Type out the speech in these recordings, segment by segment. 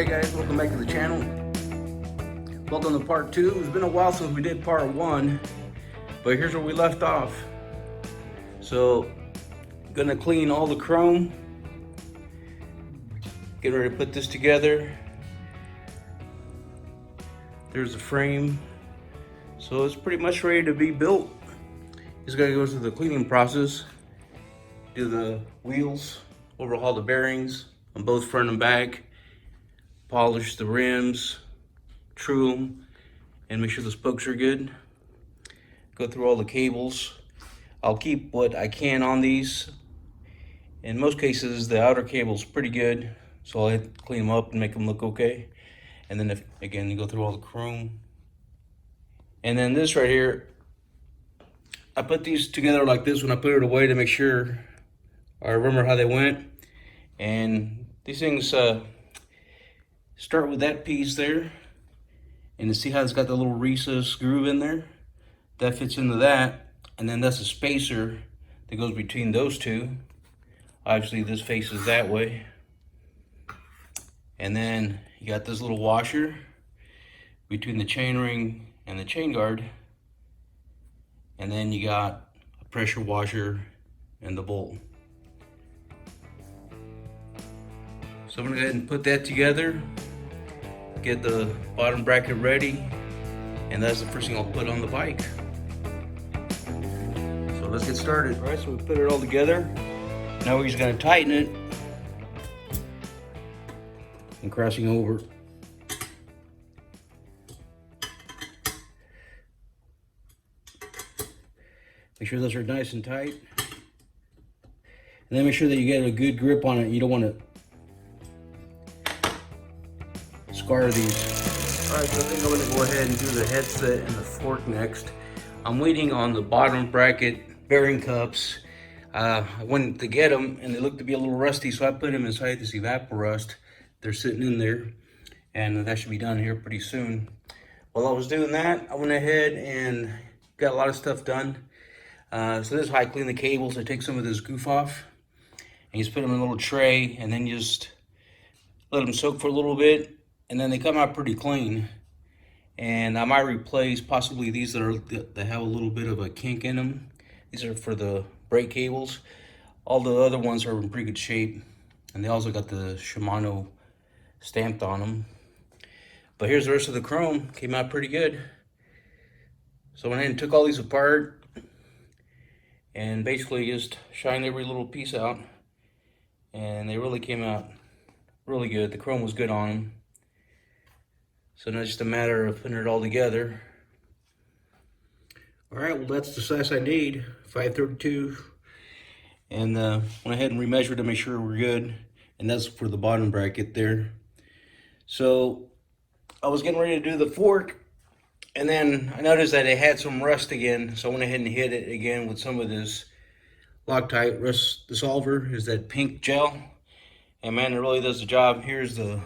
Hey guys, welcome back to the channel. Welcome to part 2. It's been a while since we did part 1, but here's where we left off. So, gonna clean all the chrome. Getting ready to put this together. There's the frame. So it's pretty much ready to be built. Just gotta go through the cleaning process. Do the wheels, overhaul the bearings on both front and back. Polish the rims, true them, and make sure the spokes are good. Go through all the cables. I'll keep what I can on these. In most cases, the outer cable's pretty good, so I'll clean them up and make them look okay. And then again, you go through all the chrome. And then this right here, I put these together like this when I put it away to make sure I remember how they went. And these things, start with that piece there, and you see how it's got the little recess groove in there? That fits into that, and then that's a spacer that goes between those two. Obviously this faces that way. And then you got this little washer between the chain ring and the chain guard. And then you got a pressure washer and the bolt. So I'm gonna go ahead and put that together. Get the bottom bracket ready, and that's the first thing I'll put on the bike. So let's get started. All right, so we put it all together. Now we're just gonna tighten it and crossing over. Make sure those are nice and tight, and then make sure that you get a good grip on it. You don't want to scar these. All right, so I think I'm gonna go ahead and do the headset and the fork next. I'm waiting on the bottom bracket bearing cups. I went to get them and they looked to be a little rusty, so I put them inside this evapor rust. They're sitting in there, and that should be done here pretty soon. While I was doing that, I went ahead and got a lot of stuff done. So this is how I clean the cables. I take some of this goof off and you just put them in a little tray, and then you just let them soak for a little bit. And then they come out pretty clean. And I might replace possibly these that have a little bit of a kink in them. These are for the brake cables. All the other ones are in pretty good shape. And they also got the Shimano stamped on them. But here's the rest of the chrome. Came out pretty good. So I went ahead and took all these apart and basically just shined every little piece out. And they really came out really good. The chrome was good on them. So now it's just a matter of putting it all together. All right, well that's the size I need, 532. And went ahead and remeasured to make sure we're good. And that's for the bottom bracket there. So I was getting ready to do the fork, and then I noticed that it had some rust again. So I went ahead and hit it again with some of this Loctite rust dissolver. Is that pink gel. And man, it really does the job. Here's the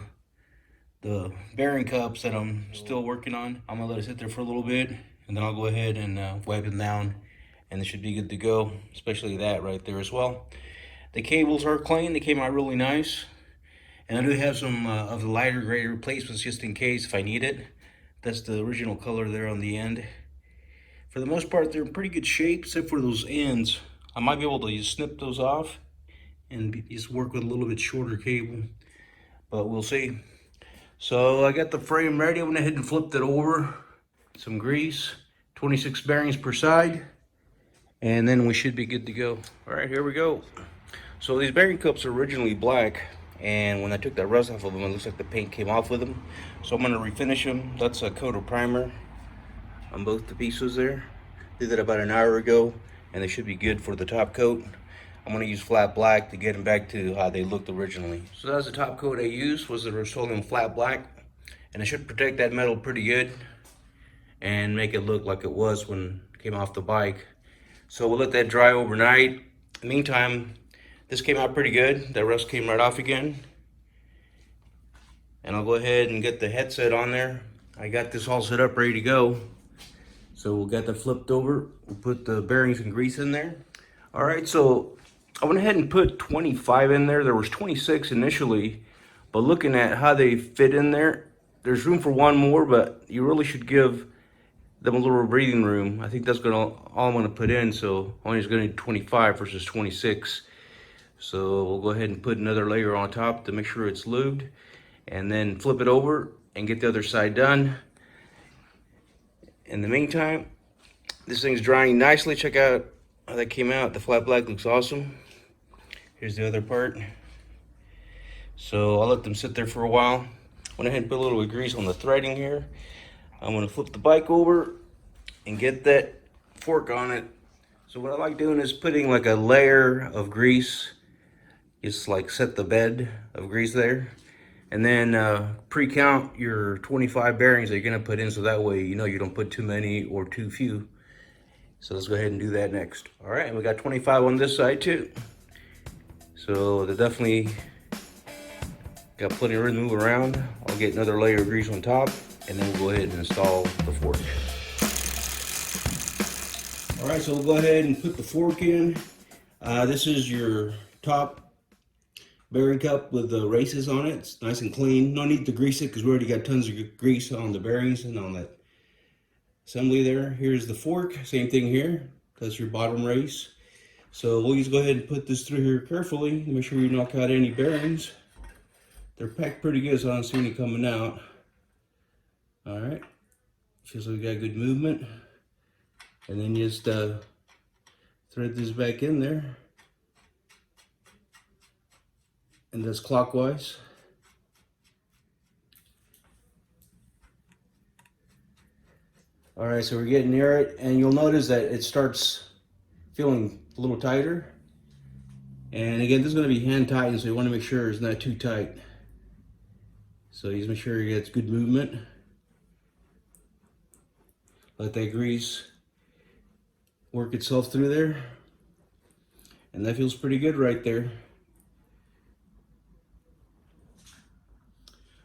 bearing cups that I'm still working on. I'm gonna let it sit there for a little bit, and then I'll go ahead and wipe them down, and they should be good to go, especially that right there as well. The cables are clean. They came out really nice. And I do have some of the lighter gray replacements just in case if I need it. That's the original color there on the end. For the most part, they're in pretty good shape, except for those ends. I might be able to just snip those off and just work with a little bit shorter cable, but we'll see. So I got the frame ready. I went ahead and flipped it over. Some grease, 26 bearings per side, and then we should be good to go. All right, here we go. So these bearing cups are originally black, and when I took that rust off of them, it looks like the paint came off with them. So I'm gonna refinish them. That's a coat of primer on both the pieces there. Did that about an hour ago, and they should be good for the top coat. I'm gonna use flat black to get them back to how they looked originally. So that's the top coat I used, was the Rust-Oleum flat black, and it should protect that metal pretty good and make it look like it was when it came off the bike. So we'll let that dry overnight. In the meantime, this came out pretty good. That rust came right off again. And I'll go ahead and get the headset on there. I got this all set up, ready to go. So we'll get that flipped over. We'll put the bearings and grease in there. All right, so I went ahead and put 25 in there. There was 26 initially, But looking at how they fit in there, there's room for one more, but you really should give them a little breathing room. I think that's all I'm gonna put in, so only is gonna need 25 versus 26. So we'll go ahead and put another layer on top to make sure it's lubed, and then flip it over and get the other side done. In the meantime, this thing's drying nicely. Check out how that came out. The flat black looks awesome. Here's the other part. So I'll let them sit there for a while. Went ahead and put a little grease on the threading here. I'm gonna flip the bike over and get that fork on it. So what I like doing is putting like a layer of grease, just like set the bed of grease there. And then pre-count your 25 bearings that you're gonna put in, so that way you know you don't put too many or too few. So let's go ahead and do that next. All right, we got 25 on this side too. So they definitely got plenty of room to move around. I'll get another layer of grease on top, and then we'll go ahead and install the fork. All right, so we'll go ahead and put the fork in. This is your top bearing cup with the races on it. It's nice and clean. No need to grease it because we already got tons of grease on the bearings and on that assembly there. Here's the fork, same thing here. That's your bottom race. So we'll just go ahead and put this through here carefully. Make sure you knock out any bearings. They're packed pretty good, so I don't see any coming out. All right, feels like we got good movement. And then just thread this back in there. And that's clockwise. All right, so we're getting near it, and you'll notice that it starts feeling a little tighter. And again, this is going to be hand tightened, so you want to make sure it's not too tight. So you just make sure you get good movement. Let that grease work itself through there. And that feels pretty good right there.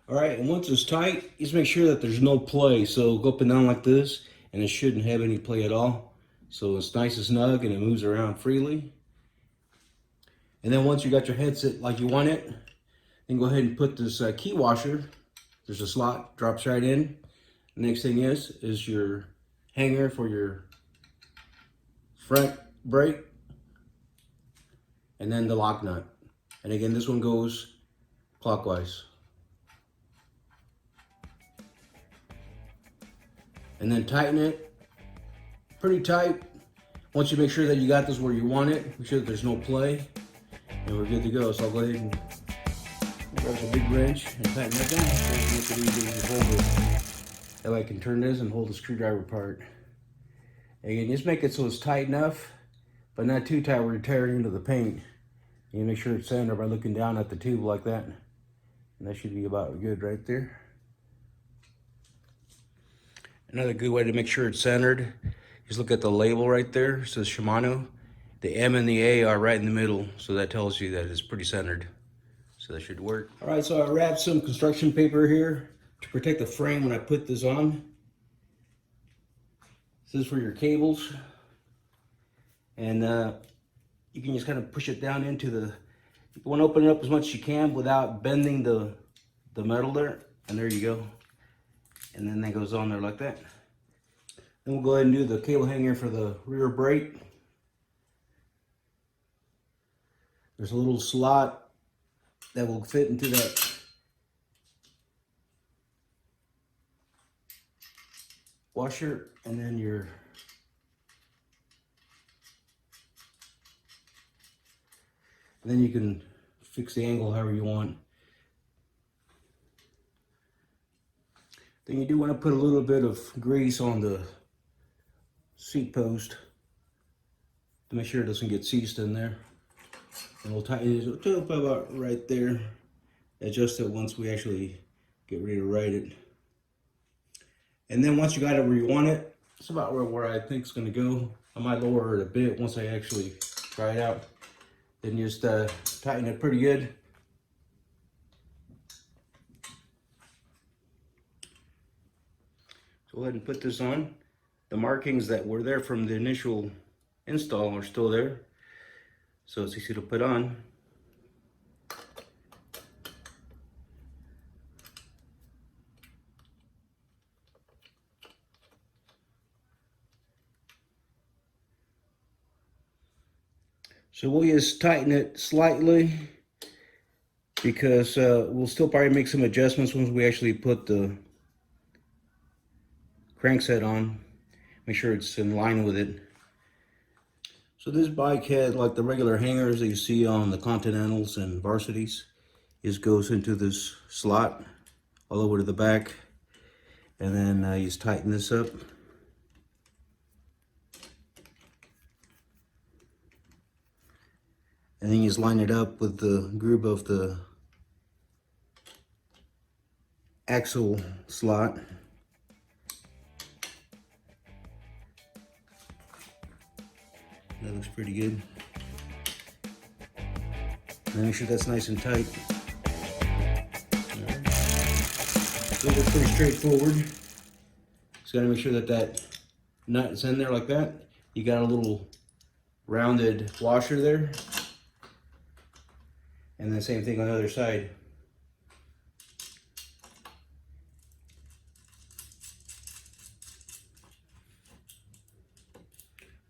All right, and once it's tight, just make sure that there's no play. So go up and down like this, and it shouldn't have any play at all. So it's nice and snug, and it moves around freely. And then once you got your headset like you want it, then go ahead and put this key washer. There's a slot, drops right in. The next thing is your hanger for your front brake, and then the lock nut. And again, this one goes clockwise. And then tighten it pretty tight. Once you make sure that you got this where you want it, make sure that there's no play, and we're good to go. So I'll go ahead and grab a big wrench and tighten that down. Make it easy to hold it. That way I can turn this and hold the screwdriver apart. Again, just make it so it's tight enough, but not too tight where you're tearing into the paint. You make sure it's centered by looking down at the tube like that. And that should be about good right there. Another good way to make sure it's centered is look at the label right there. It says Shimano. The M and the A are right in the middle, so that tells you that it's pretty centered. So that should work. All right, so I wrapped some construction paper here to protect the frame when I put this on. This is for your cables. And you can just kind of push it down into the, you want to open it up as much as you can without bending the metal there. And there you go. And then that goes on there like that. Then we'll go ahead and do the cable hanger for the rear brake. There's a little slot that will fit into that washer, and then then you can fix the angle however you want. Then you do want to put a little bit of grease on the seat post to make sure it doesn't get seized in there. And we'll tighten it to about right there. Adjust it once we actually get ready to write it. And then once you got it where you want it, it's about where I think it's going to go. I might lower it a bit once I actually try it out. Then just tighten it pretty good. So go ahead and put this on. The markings that were there from the initial install are still there, so it's easy to put on. So we'll just tighten it slightly, because we'll still probably make some adjustments once we actually put the crankset on. Make sure it's in line with it. So this bike had like the regular hangers that you see on the Continentals and Varsities. It goes into this slot all over to the back, and then you just tighten this up. And then you just line it up with the groove of the axle slot. That looks pretty good. And make sure that's nice and tight. Right. So it's pretty straightforward. Just gotta make sure that that nut is in there like that. You got a little rounded washer there. And the same thing on the other side.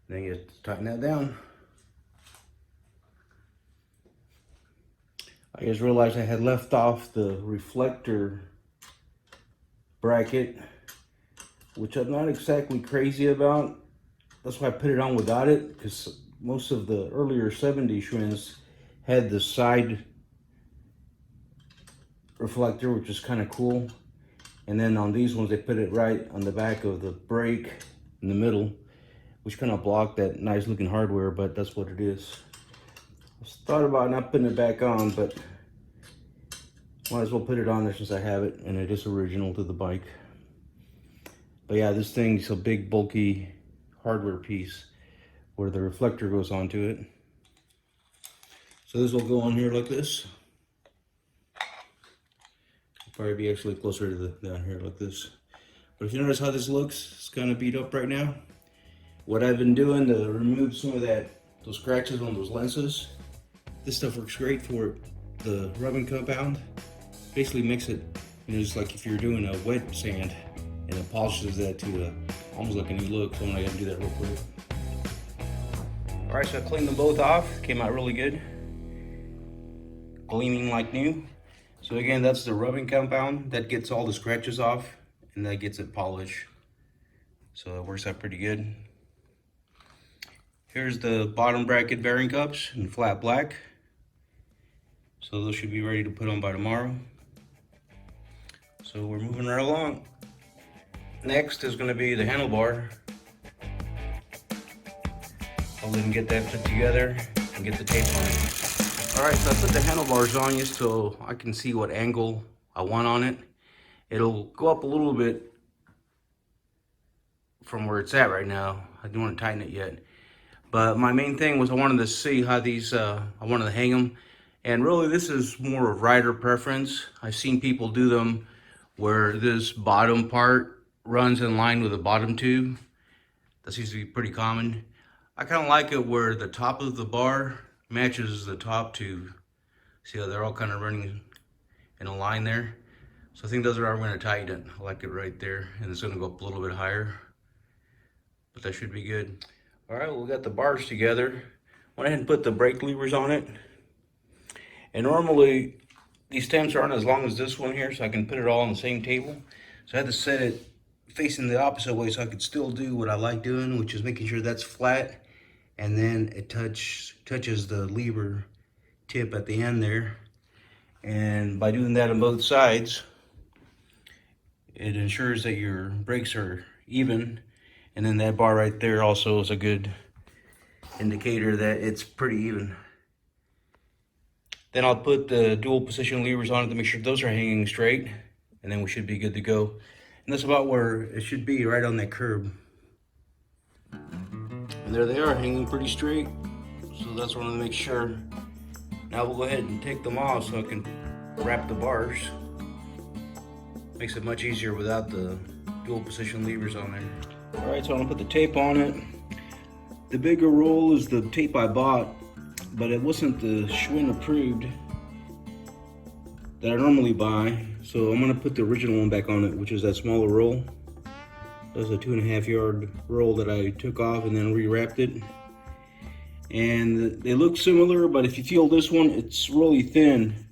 Then you tighten that down. I just realized I had left off the reflector bracket, which I'm not exactly crazy about. That's why I put it on without it, because most of the earlier 70 Schwinns had the side reflector, which is kind of cool. And then on these ones, they put it right on the back of the brake in the middle, which kind of blocked that nice looking hardware, but that's what it is. I thought about not putting it back on, but might as well put it on there since I have it, and it is original to the bike. But yeah, this thing's a big bulky hardware piece where the reflector goes onto it. So this will go on here like this. It'll probably be actually closer to the down here like this. But if you notice how this looks, it's kind of beat up right now. What I've been doing to remove some of those scratches on those lenses, this stuff works great for the rubbing compound. Basically makes it, just like if you're doing a wet sand, and it polishes that to almost like a new look. So I'm gonna do that real quick. All right, so I cleaned them both off. Came out really good, gleaming like new. So again, that's the rubbing compound that gets all the scratches off, and that gets it polished. So it works out pretty good. Here's the bottom bracket bearing cups in flat black. So those should be ready to put on by tomorrow. So we're moving right along. Next is going to be the handlebar. I'll even get that put together and get the tape on it. All right, so I put the handlebars on just so I can see what angle I want on it. It'll go up a little bit from where it's at right now. I don't want to tighten it yet. But my main thing was I wanted to see how these, I wanted to hang them. And really this is more of rider preference. I've seen people do them where this bottom part runs in line with the bottom tube. That seems to be pretty common. I kind of like it where the top of the bar matches the top tube. See how they're all kind of running in a line there? So I think those are how we're going to tighten it. I like it right there. And it's going to go up a little bit higher. But that should be good. All right, well, we got the bars together. Went ahead and put the brake levers on it. And normally, these stamps aren't as long as this one here, so I can put it all on the same table. So I had to set it facing the opposite way so I could still do what I like doing, which is making sure that's flat. And then it touches the lever tip at the end there. And by doing that on both sides, it ensures that your brakes are even. And then that bar right there also is a good indicator that it's pretty even. Then I'll put the dual position levers on it to make sure those are hanging straight, and then we should be good to go. And that's about where it should be, right on that curb. And there they are, hanging pretty straight. So that's what I want to make sure. Now we'll go ahead and take them off so I can wrap the bars. Makes it much easier without the dual position levers on there. All right, so I'm gonna put the tape on it. The bigger roll is the tape I bought, but it wasn't the Schwinn approved that I normally buy. So I'm gonna put the original one back on it, which is that smaller roll. That's a 2.5 yard roll that I took off and then rewrapped it. And they look similar, but if you feel this one, it's really thin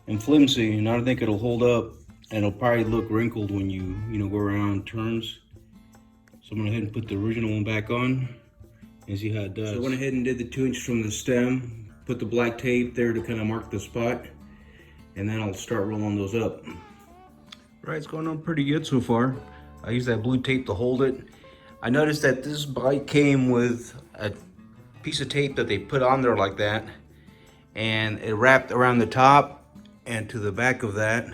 and flimsy, and I don't think it'll hold up, and it'll probably look wrinkled when you go around turns. So I'm gonna go ahead and put the original one back on and see how it does. So I went ahead and did the 2 inches from the stem, put the black tape there to kind of mark the spot, and then I'll start rolling those up. Right, it's going on pretty good so far. I used that blue tape to hold it. I noticed that this bike came with a piece of tape that they put on there like that, and it wrapped around the top and to the back of that,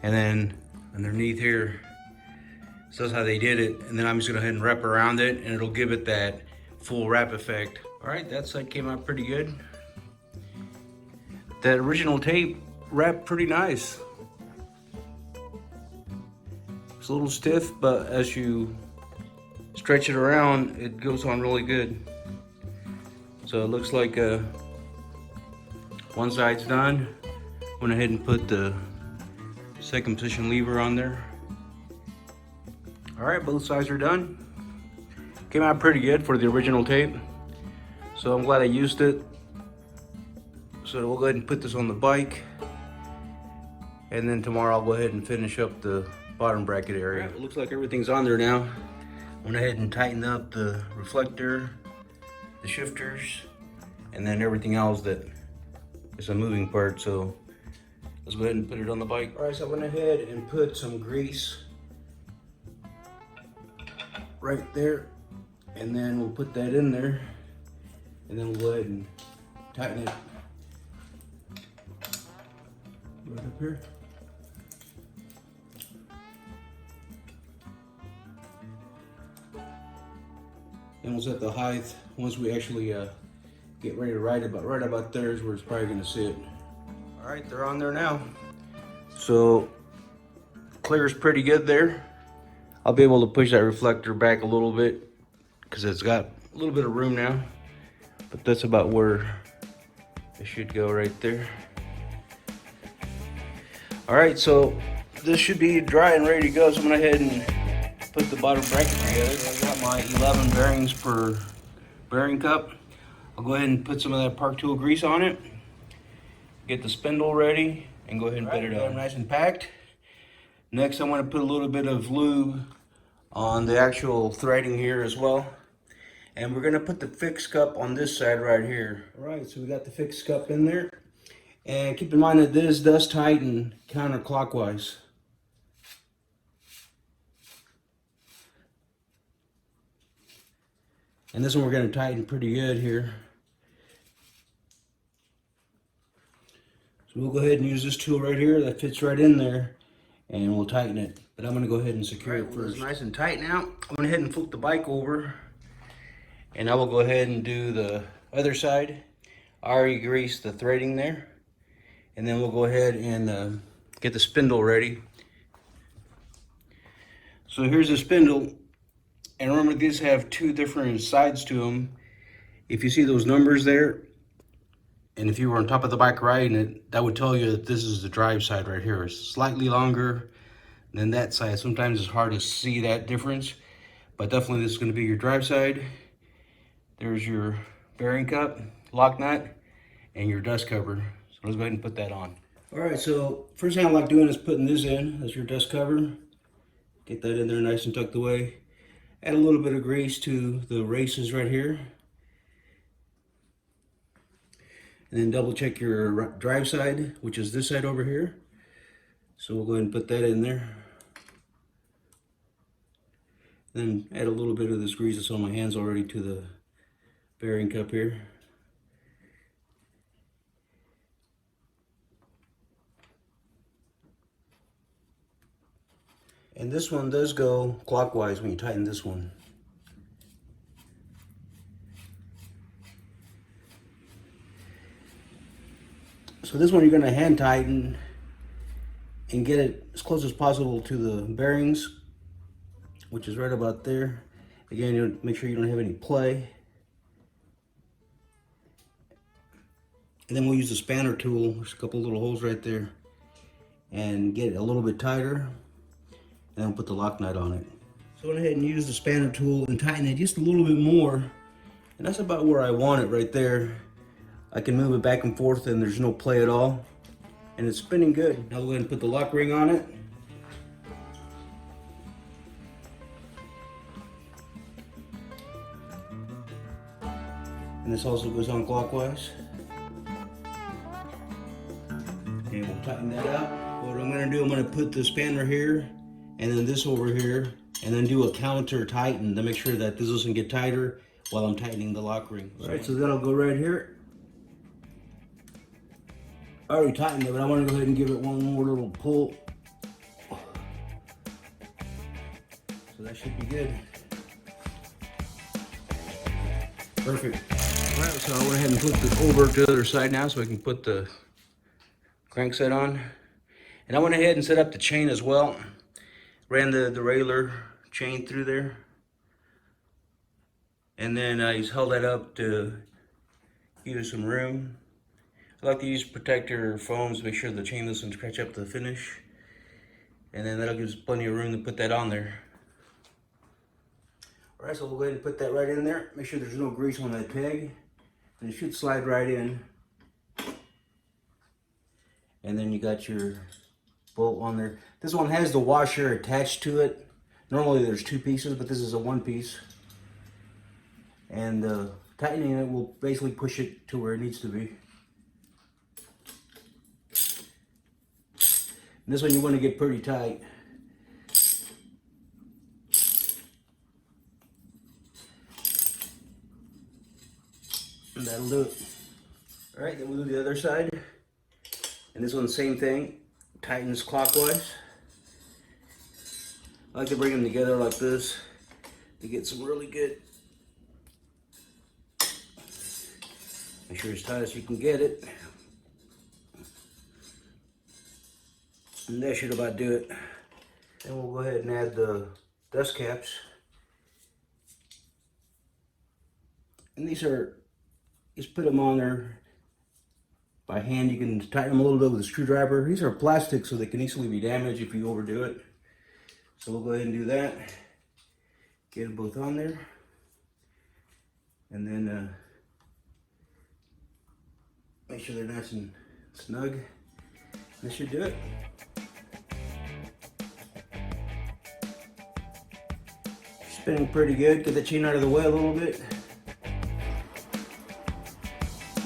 and then underneath here. So that's how they did it, and then I'm just gonna go ahead and wrap around it, and it'll give it that full wrap effect. All right, that side came out pretty good. That original tape wrapped pretty nice. It's a little stiff, but as you stretch it around, it goes on really good. So it looks like one side's done. Went ahead and put the second position lever on there. All right, both sides are done. Came out pretty good for the original tape. So I'm glad I used it. So we'll go ahead and put this on the bike. And then tomorrow I'll go ahead and finish up the bottom bracket area. Right, it looks like everything's on there now. Went ahead and tightened up the reflector, the shifters, and then everything else that is a moving part. So let's go ahead and put it on the bike. All right, so I went ahead and put some grease right there, and then we'll put that in there, and then we'll go ahead and tighten it right up here. Then we'll set the height once we actually get ready to ride it, but right about there is where it's probably gonna sit. All right, they're on there now. So clear's pretty good there. I'll be able to push that reflector back a little bit because it's got a little bit of room now, but that's about where it should go right there. All right, so this should be dry and ready to go. So I'm gonna go ahead and put the bottom bracket together. I got my 11 bearings per bearing cup. I'll go ahead and put some of that Park Tool grease on it, get the spindle ready, and go ahead and put it on. Nice and packed. Next, I'm going to put a little bit of lube on the actual threading here as well. And we're going to put the fixed cup on this side right here. All right, so we got the fixed cup in there. And keep in mind that this does tighten counterclockwise. And this one we're going to tighten pretty good here. So we'll go ahead and use this tool right here that fits right in there, and we'll tighten it. But I'm going to go ahead and secure it first. It's nice and tight now. I'm going to go ahead and flip the bike over, and I will go ahead and do the other side. I already greased the threading there, and then we'll go ahead and get the spindle ready. So here's the spindle, and remember these have 2 different sides to them. If you see those numbers there, and if you were on top of the bike riding it, that would tell you that this is the drive side right here. It's slightly longer than that side. Sometimes it's hard to see that difference, but definitely this is going to be your drive side. There's your bearing cup, lock nut, and your dust cover. So let's go ahead and put that on. All right, so first thing I like doing is putting this in. That's your dust cover. Get that in there nice and tucked away. Add a little bit of grease to the races right here. And then double check your drive side, which is this side over here. So we'll go ahead and put that in there. Then add a little bit of this grease that's on my hands already to the bearing cup here. And this one does go clockwise when you tighten this one. So this one you're going to hand tighten and get it as close as possible to the bearings, which is right about there. Again, you make sure you don't have any play. And then we'll use the spanner tool. There's a couple little holes right there, and get it a little bit tighter. And then put the lock nut on it. So I went ahead and used the spanner tool and tighten it just a little bit more. And And that's about where I want it right there. I can move it back and forth and there's no play at all. And it's spinning good. Now we'll go ahead and put the lock ring on it. And this also goes on clockwise. And we'll tighten that up. What I'm gonna do, I'm gonna put the spanner here and then this over here and then do a counter tighten to make sure that this doesn't get tighter while I'm tightening the lock ring. All right, so that'll go right here. I already tightened it, but I want to go ahead and give it one more little pull. So that should be good. Perfect. All right, so I went ahead and flipped it over to the other side now so I can put the crankset on. And I went ahead and set up the chain as well. Ran the derailleur chain through there. And then I just held that up to give it some room. I like to use protector foams to make sure the chain doesn't scratch up the finish. And then that'll give us plenty of room to put that on there. All right, so we'll go ahead and put that right in there. Make sure there's no grease on that peg. And it should slide right in. And then you got your bolt on there. This one has the washer attached to it. Normally there's two pieces, but this is a one piece. And tightening it will basically push it to where it needs to be. And this one you want to get pretty tight. And that'll do it. All right, then we'll do the other side. And this one, same thing, tightens clockwise. I like to bring them together like this to get some really good. Make sure it's tight as you can get it. And that should about do it. Then we'll go ahead and add the dust caps. And these are, just put them on there by hand. You can tighten them a little bit with a screwdriver. These are plastic, so they can easily be damaged if you overdo it. So we'll go ahead and do that. Get them both on there. And then make sure they're nice and snug. This should do it. Spinning pretty good. Get the chain out of the way a little bit.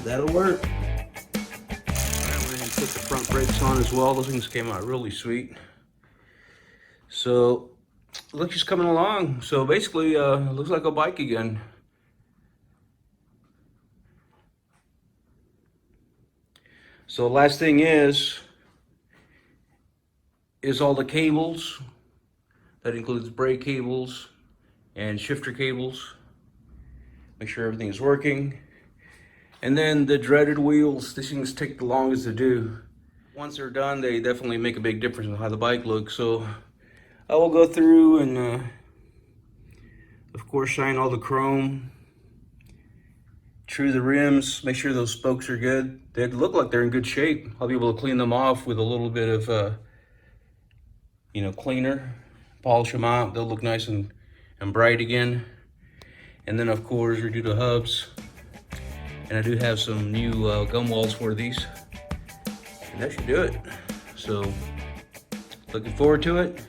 That'll work. All right, we're gonna put the front brakes on as well. Those things came out really sweet. So, looks just coming along. So basically, looks like a bike again. So last thing is all the cables. That includes brake cables and shifter cables. Make sure everything is working. And then the dreaded wheels. These things take the longest to do. Once they're done, they definitely make a big difference in how the bike looks. So I will go through and, of course, shine all the chrome. True the rims, make sure those spokes are good. They look like they're in good shape. I'll be able to clean them off with a little bit of, cleaner. Polish them out. They'll look nice and bright again. And then, of course, redo the hubs. And I do have some new gum walls for these. And that should do it. So, looking forward to it.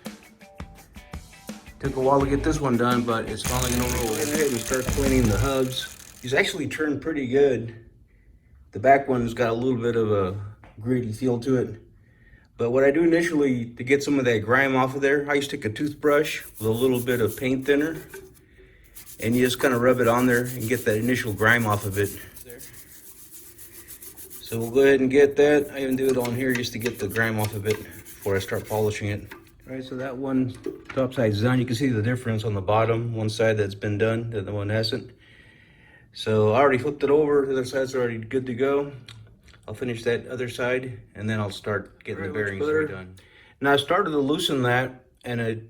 Took a while to get this one done, but it's finally gonna roll. Go ahead and start cleaning the hubs. These actually turned pretty good. The back one's got a little bit of a gritty feel to it. But what I do initially to get some of that grime off of there, I just take a toothbrush with a little bit of paint thinner and you just kind of rub it on there and get that initial grime off of it. So we'll go ahead and get that. I even do it on here just to get the grime off of it before I start polishing it. All right, so that one top side's done. You can see the difference on the bottom, one side that's been done, the other one hasn't. So I already flipped it over, the other side's already good to go. I'll finish that other side and then I'll start getting the bearings redone. Now I started to loosen that and it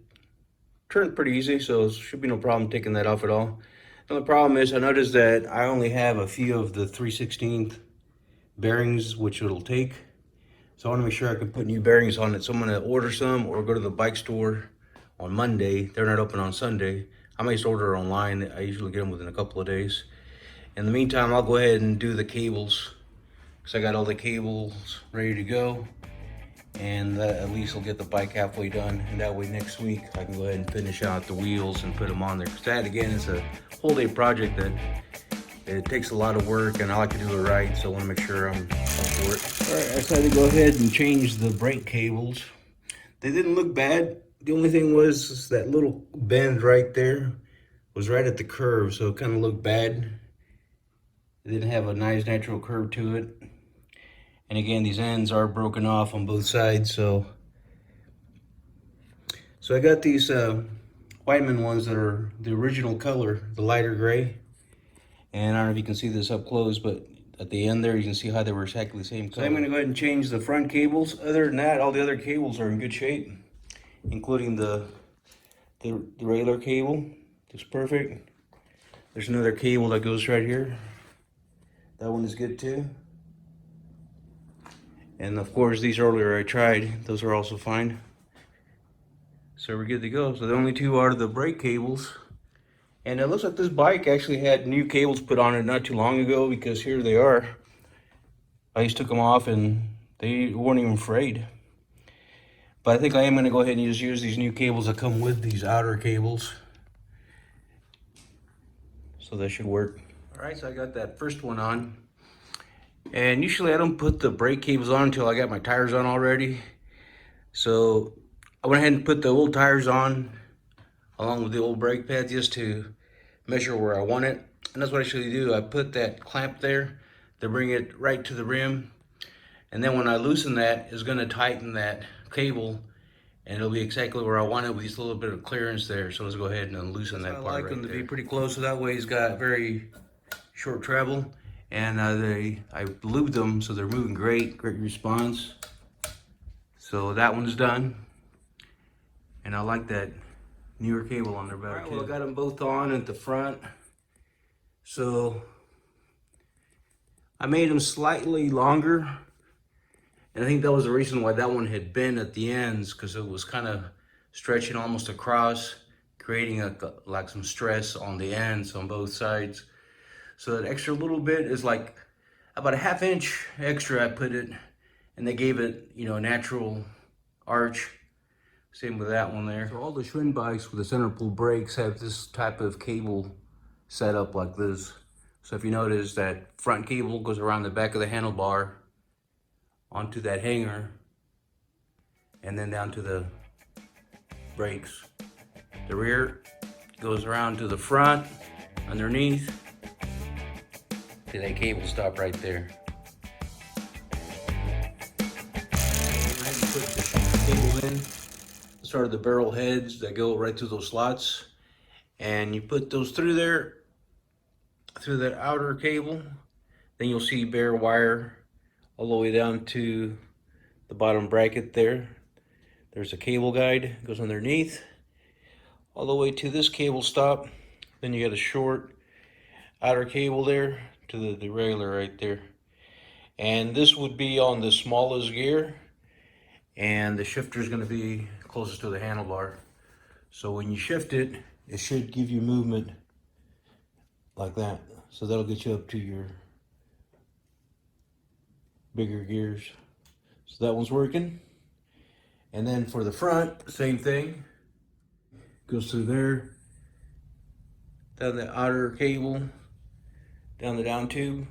turned pretty easy, so it should be no problem taking that off at all. The only problem is I noticed that I only have a few of the 3/16 bearings, which it'll take. So I want to make sure I can put new bearings on it. So I'm going to order some or go to the bike store on Monday. They're not open on Sunday. I may just order online. I usually get them within a couple of days. In the meantime, I'll go ahead and do the cables, because I got all the cables ready to go. And that at least will get the bike halfway done, and that way next week I can go ahead and finish out the wheels and put them on there. Because that, again, is a whole day project that it takes a lot of work, and I like to do it right, so I want to make sure I'm up for it. All right, I decided to go ahead and change the brake cables. They didn't look bad. The only thing was that little bend right there was right at the curve, so it kind of looked bad. It didn't have a nice natural curve to it. And again, these ends are broken off on both sides, so I got these Whiteman ones that are the original color, the lighter gray. And I don't know if you can see this up close, but at the end there, you can see how they were exactly the same color. So I'm gonna go ahead and change the front cables. Other than that, all the other cables are in good shape, including the regular cable. It's perfect. There's another cable that goes right here. That one is good too. And of course, these earlier I tried, those are also fine. So we're good to go. So the only two are the brake cables. And it looks like this bike actually had new cables put on it not too long ago, because here they are. I just took them off and they weren't even frayed. But I think I am gonna go ahead and just use these new cables that come with these outer cables. So that should work. All right, so I got that first one on. And usually I don't put the brake cables on until I got my tires on already. So I went ahead and put the old tires on along with the old brake pads just to measure where I want it. And that's what I usually do. I put that clamp there to bring it right to the rim. And then when I loosen that, it's gonna tighten that cable and it'll be exactly where I want it with just a little bit of clearance there. So let's go ahead and loosen that part. I like them to be pretty close, so that way it's got very short travel. And I lubed them, so they're moving great response. So that one's done. And I like that newer cable on there better too. Well, I got them both on at the front. So I made them slightly longer. And I think that was the reason why that one had bent at the ends, because it was kind of stretching almost across, creating like some stress on the ends on both sides. So that extra little bit is like about a ½ inch extra I put it, and they gave it, you know, a natural arch. Same with that one there. So all the Schwinn bikes with the center pull brakes have this type of cable set up like this. So if you notice, that front cable goes around the back of the handlebar onto that hanger and then down to the brakes. The rear goes around to the front underneath. See, that cable stop right there. I put the cables in. Sort of the barrel heads that go right through those slots, and you put those through there, through that outer cable. Then you'll see bare wire all the way down to the bottom bracket there. There's a cable guide, goes underneath all the way to this cable stop. Then you got a short outer cable there to the derailleur right there. And this would be on the smallest gear, and the shifter is going to be closest to the handlebar. So when you shift it, it should give you movement like that. So that'll get you up to your bigger gears. So that one's working. And then for the front, same thing. Goes through there, down the outer cable, down the down tube.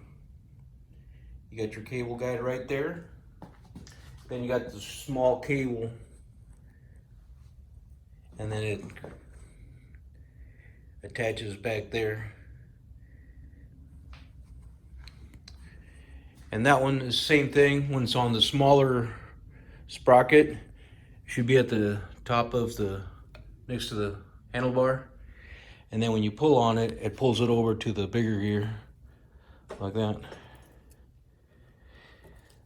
You got your cable guide right there. Then you got the small cable, and then it attaches back there. And that one is the same thing. When it's on the smaller sprocket, it should be at the top of the, next to the handlebar. And then when you pull on it, it pulls it over to the bigger gear, like that.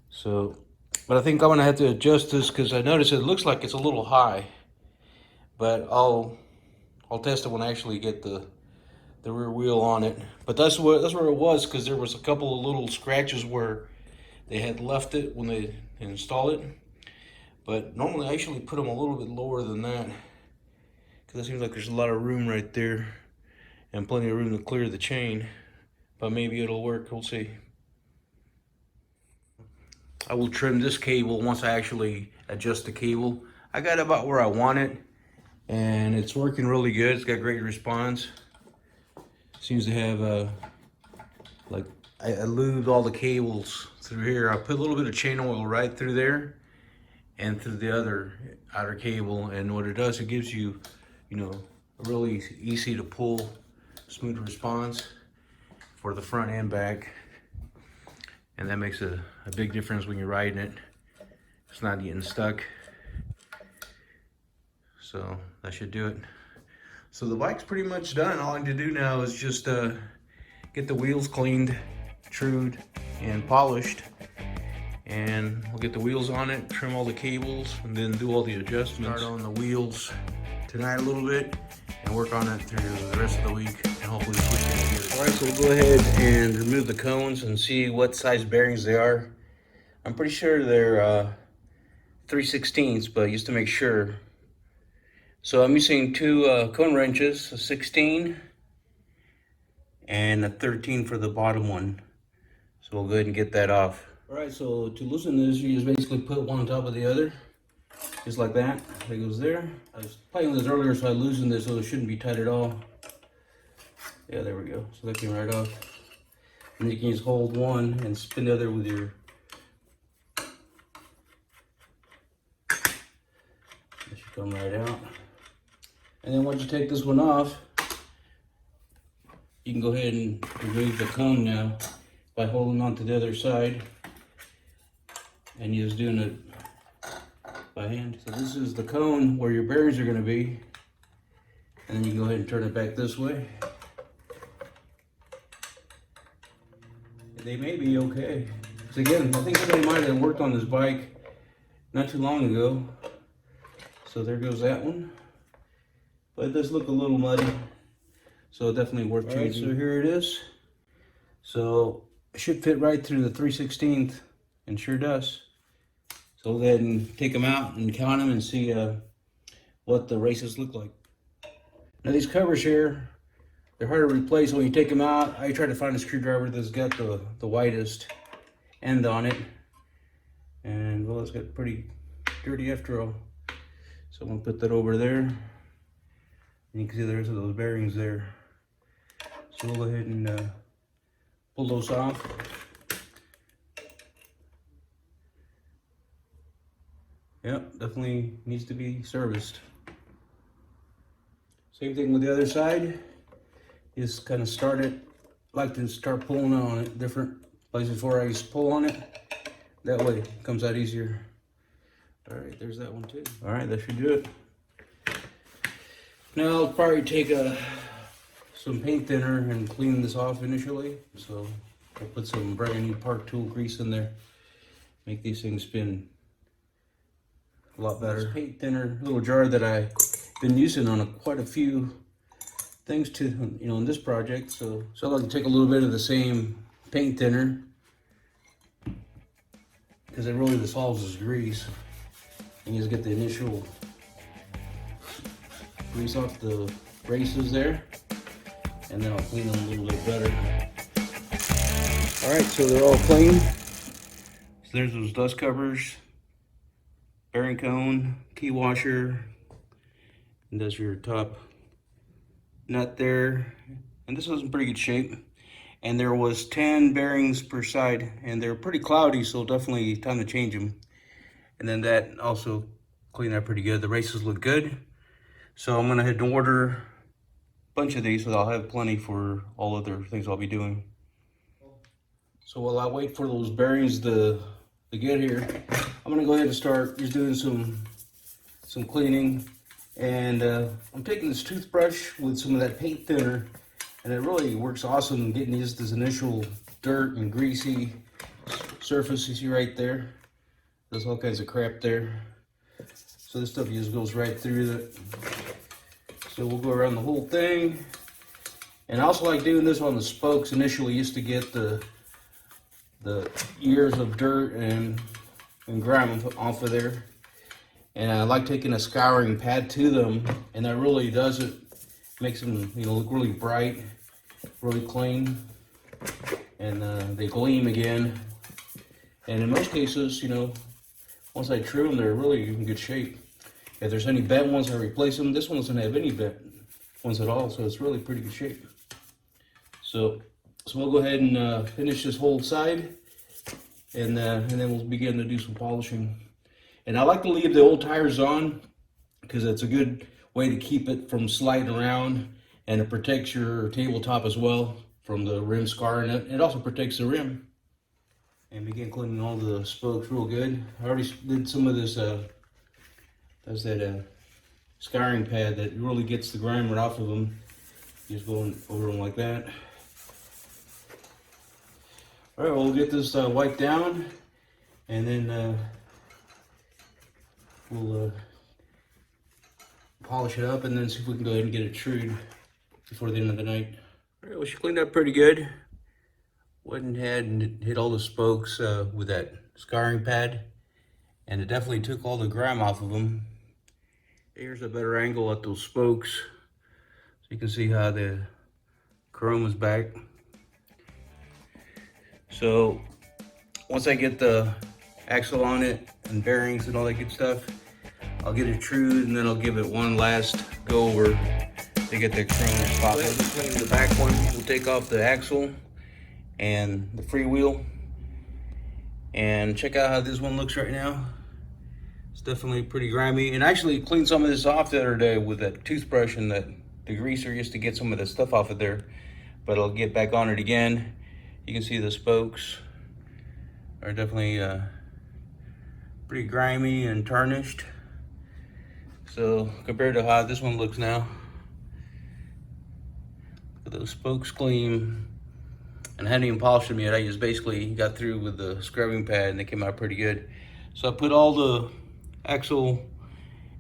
So, but I think I'm gonna have to adjust this, because I notice it looks like it's a little high. But I'll test it when I actually get the rear wheel on it. But that's where it was, because there was a couple of little scratches where they had left it when they installed it. But normally I actually put them a little bit lower than that, because it seems like there's a lot of room right there and plenty of room to clear the chain. but maybe it'll work. We'll see. I will trim this cable once I actually adjust the cable. I got it about where I want it, and it's working really good. It's got great response. Seems to have like I lubed all the cables through here. I put a little bit of chain oil right through there and through the other outer cable, and what it does, it gives you, you know, a really easy to pull, smooth response for the front and back, and that makes a big difference when you're riding it. It's not getting stuck, so that should do it. So the bike's pretty much done. All I need to do now is just get the wheels cleaned, trued, and polished, and we'll get the wheels on it, trim all the cables, and then do all the adjustments. Start on the wheels tonight a little bit and work on it through the rest of the week, and hopefully this weekend get it. All right, so we'll go ahead and remove the cones and see what size bearings they are. I'm pretty sure they're 3/16, but just to make sure. So I'm using two cone wrenches, a 16 and a 13 for the bottom one. So we'll go ahead and get that off. All right, so to loosen this, you just basically put one on top of the other, just like that. That goes there. I was playing with this earlier, so I loosened this, so it shouldn't be tight at all. Yeah, there we go. So that came right off. And you can just hold one and spin the other with your. That should come right out. And then once you take this one off, you can go ahead and remove the cone now by holding on to the other side, and you're just doing it by hand. So this is the cone where your bearings are going to be, and then you can go ahead and turn it back this way. They may be okay. So again, I think somebody might have worked on this bike not too long ago. So there goes that one. But it does look a little muddy, so definitely worth changing. So here it is. So it should fit right through the 3/16, and sure does. So we'll go ahead and take them out and count them and see what the races look like. Now these covers here, they're hard to replace. When you take them out, I try to find a screwdriver that's got the widest end on it. And well, it's got pretty dirty after all. So I'm gonna put that over there. And you can see there's those bearings there. So we'll go ahead and pull those off. Yep, definitely needs to be serviced. Same thing with the other side. Just kind of start it, like to start pulling on it different places before I just pull on it. That way it comes out easier. All right, there's that one too. All right, that should do it. Now I'll probably take some paint thinner and clean this off initially. So I'll put some brand new Park Tool grease in there. Make these things spin a lot better. This paint thinner, little jar that I've been using on quite a few things to, you know, in this project. So I like to take a little bit of the same paint thinner because it really dissolves this grease. And you just get the initial grease off the braces there, and then I'll clean them a little bit better. All right, so they're all clean. So there's those dust covers, bearing cone, key washer, and there's your top nut there. And this was in pretty good shape. And there was 10 bearings per side, and they're pretty cloudy, so definitely time to change them. And then that also cleaned out pretty good. The races look good. So I'm gonna head and order a bunch of these, so I'll have plenty for all other things I'll be doing. So while I wait for those bearings to get here, I'm gonna go ahead and start just doing some cleaning. And I'm taking this toothbrush with some of that paint thinner, and it really works awesome getting just this initial dirt and greasy surface you see right there. There's all kinds of crap there. So this stuff just goes right through it. So we'll go around the whole thing. And I also like doing this on the spokes initially, just to get the ears of dirt and grime off of there. And I like taking a scouring pad to them, and that really does it. Makes them, you know, look really bright, really clean. and they gleam again. And in most cases, you know, once I trim them, they're really in good shape. If there's any bent ones, I replace them. This one doesn't have any bent ones at all, so it's really pretty good shape. So we'll go ahead and finish this whole side, and then we'll begin to do some polishing. And I like to leave the old tires on because it's a good way to keep it from sliding around, and it protects your tabletop as well from the rim scar, and it also protects the rim. And begin cleaning all the spokes real good. I already did some of this. That's that scouring pad that really gets the grime right off of them. Just going over them like that. All right, well, we'll get this wiped down, and then we'll polish it up, and then see if we can go ahead and get it trued before the end of the night. All right, well, she cleaned up pretty good. Went ahead and hit all the spokes with that scouring pad, and it definitely took all the grime off of them. Here's a better angle at those spokes, so you can see how the chrome is back. So once I get the axle on it and bearings and all that good stuff, I'll get it trued, and then I'll give it one last go over to get the chrome spot. Clean the back one. We'll take off the axle and the freewheel, and check out how this one looks right now. It's definitely pretty grimy, and I actually cleaned some of this off the other day with that toothbrush and that degreaser just to get some of the stuff off of there, but I'll get back on it again. You can see the spokes are definitely pretty grimy and tarnished. So compared to how this one looks now, look at those spokes gleam. And I hadn't even polished them yet. I just basically got through with the scrubbing pad, and they came out pretty good. So I put all the axle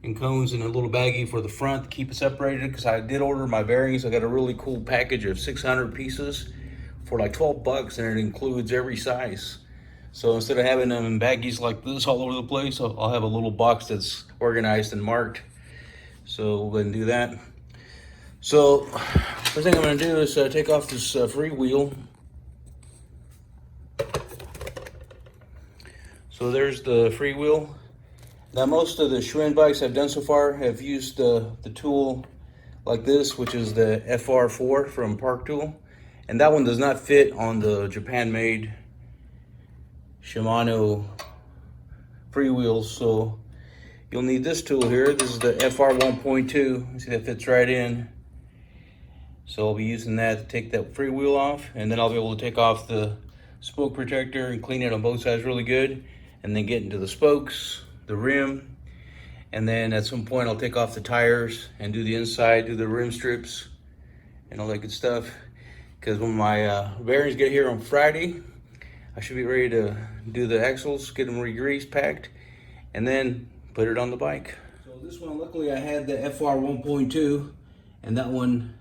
and cones in a little baggie for the front to keep it separated, because I did order my bearings. I got a really cool package of 600 pieces for like 12 bucks, and it includes every size. So instead of having them in baggies like this all over the place, I'll have a little box that's organized and marked. So we'll go ahead and do that. So first thing I'm gonna do is take off this freewheel. So there's the freewheel. Now most of the Schwinn bikes I've done so far have used the tool like this, which is the FR4 from Park Tool. And that one does not fit on the Japan-made Shimano freewheels. So you'll need this tool here. This is the FR 1.2. You see that fits right in. So I'll be using that to take that freewheel off, and then I'll be able to take off the spoke protector and clean it on both sides really good, and then get into the spokes, the rim, and then at some point I'll take off the tires and do the inside, do the rim strips and all that good stuff. Because when my bearings get here on Friday, I should be ready to do the axles, get them re-greased, packed, and then put it on the bike. So this one, luckily I had the FR 1.2, and that one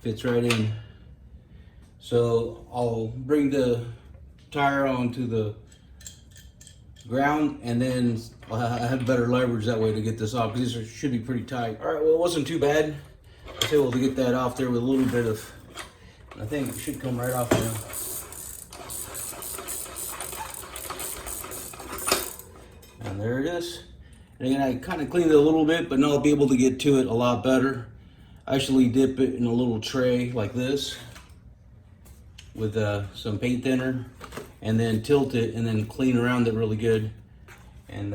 fits right in. So I'll bring the tire onto the ground, and then I have better leverage that way to get this off, because these should be pretty tight. All right, well, it wasn't too bad. I was able to get that off there with a little bit of, I think it should come right off now. And there it is. And again, I kind of cleaned it a little bit, but now I'll be able to get to it a lot better. I actually dip it in a little tray like this with some paint thinner, and then tilt it and then clean around it really good. And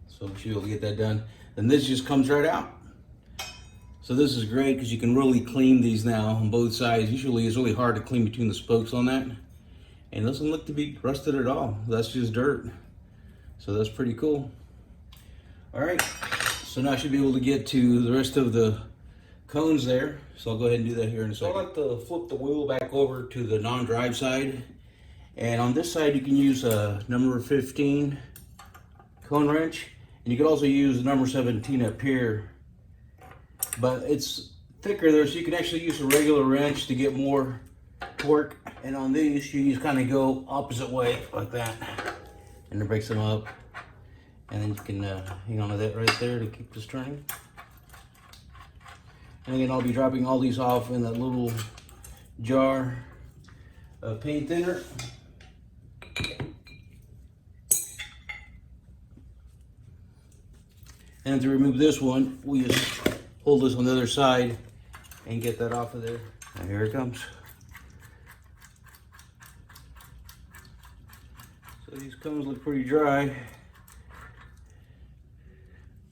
so we should be able to get that done. Then this just comes right out. So this is great because you can really clean these now on both sides. Usually it's really hard to clean between the spokes on that. And it doesn't look to be rusted at all. That's just dirt. So that's pretty cool. All right, so now I should be able to get to the rest of the cones there. So I'll go ahead and do that here in a second. So I like to flip the wheel back over to the non-drive side. And on this side, you can use a number 15 cone wrench. And you can also use number 17 up here. But it's thicker there, so you can actually use a regular wrench to get more torque. And on these, you just kind of go opposite way like that. And it breaks them up. And then you can hang on to that right there to keep this turning. And again, I'll be dropping all these off in that little jar of paint thinner. And to remove this one, we just hold this on the other side and get that off of there. And here it comes. So these cones look pretty dry.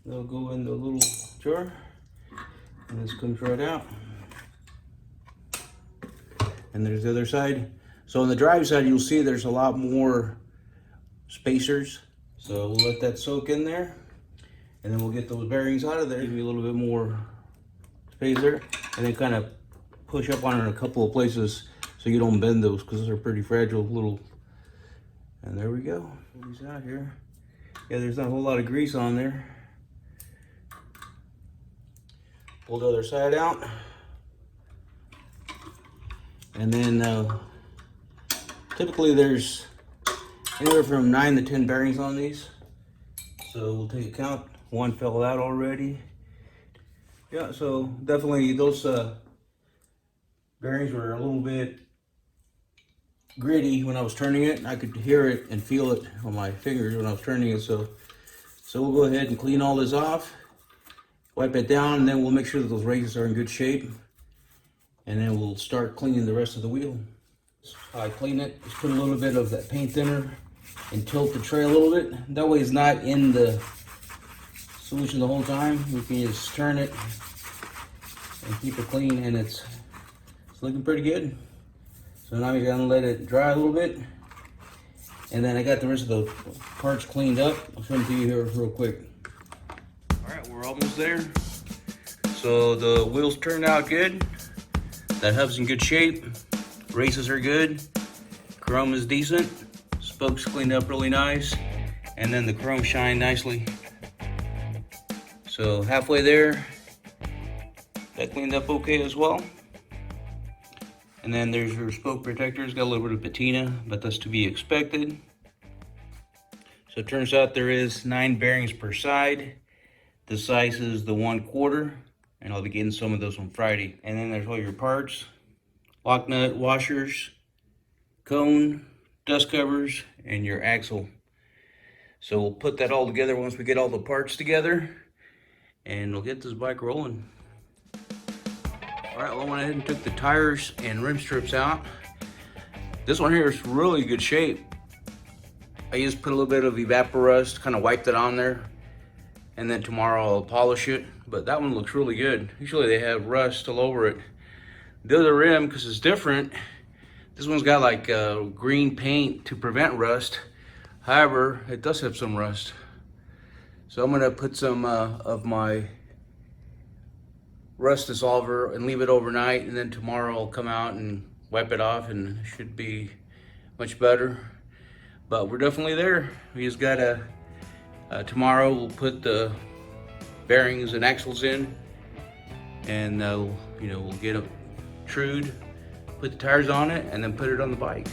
They'll go in the little jar, and this comes right out. And there's the other side. So on the dry side, you'll see there's a lot more spacers. So we'll let that soak in there, and then we'll get those bearings out of there. Give you a little bit more space there, and then kind of push up on it in a couple of places so you don't bend those, because they're pretty fragile little. And there we go. Pull these out here. Yeah, there's not a whole lot of grease on there. Pull the other side out. And then typically there's anywhere from 9 to 10 bearings on these. So we'll take a count. One fell out already. Yeah, so definitely those bearings were a little bit gritty when I was turning it. I could hear it and feel it on my fingers when I was turning it. So we'll go ahead and clean all this off, wipe it down, and then we'll make sure that those races are in good shape. And then we'll start cleaning the rest of the wheel. How I clean it, just put a little bit of that paint thinner and tilt the tray a little bit. That way it's not in the solution the whole time. We can just turn it and keep it clean, and it's looking pretty good. So now we're gonna let it dry a little bit. And then I got the rest of the parts cleaned up. I'll show them to you here real quick. All right, we're almost there. So the wheels turned out good. That hub's in good shape. Races are good. Chrome is decent. Spokes cleaned up really nice. And then the chrome shined nicely. So halfway there. That cleaned up okay as well. And then there's your spoke protectors. Got a little bit of patina, but that's to be expected. So it turns out there is 9 bearings per side. The size is the 1/4. And I'll be getting some of those on Friday. And then there's all your parts, lock nut, washers, cone, dust covers, and your axle. So we'll put that all together once we get all the parts together, and we'll get this bike rolling. All right, well, I went ahead and took the tires and rim strips out. This one here is really good shape. I just put a little bit of evaporust, kind of wiped it on there, and then tomorrow I'll polish it. But that one looks really good. Usually they have rust all over it. The other rim, because it's different, this one's got like green paint to prevent rust. However, it does have some rust. So I'm gonna put some of my rust dissolver and leave it overnight, and then tomorrow I'll come out and wipe it off, and it should be much better. But we're definitely there. We just gotta, tomorrow we'll put the bearings and axles in, and you know, we'll get them trued, put the tires on it, and then put it on the bike.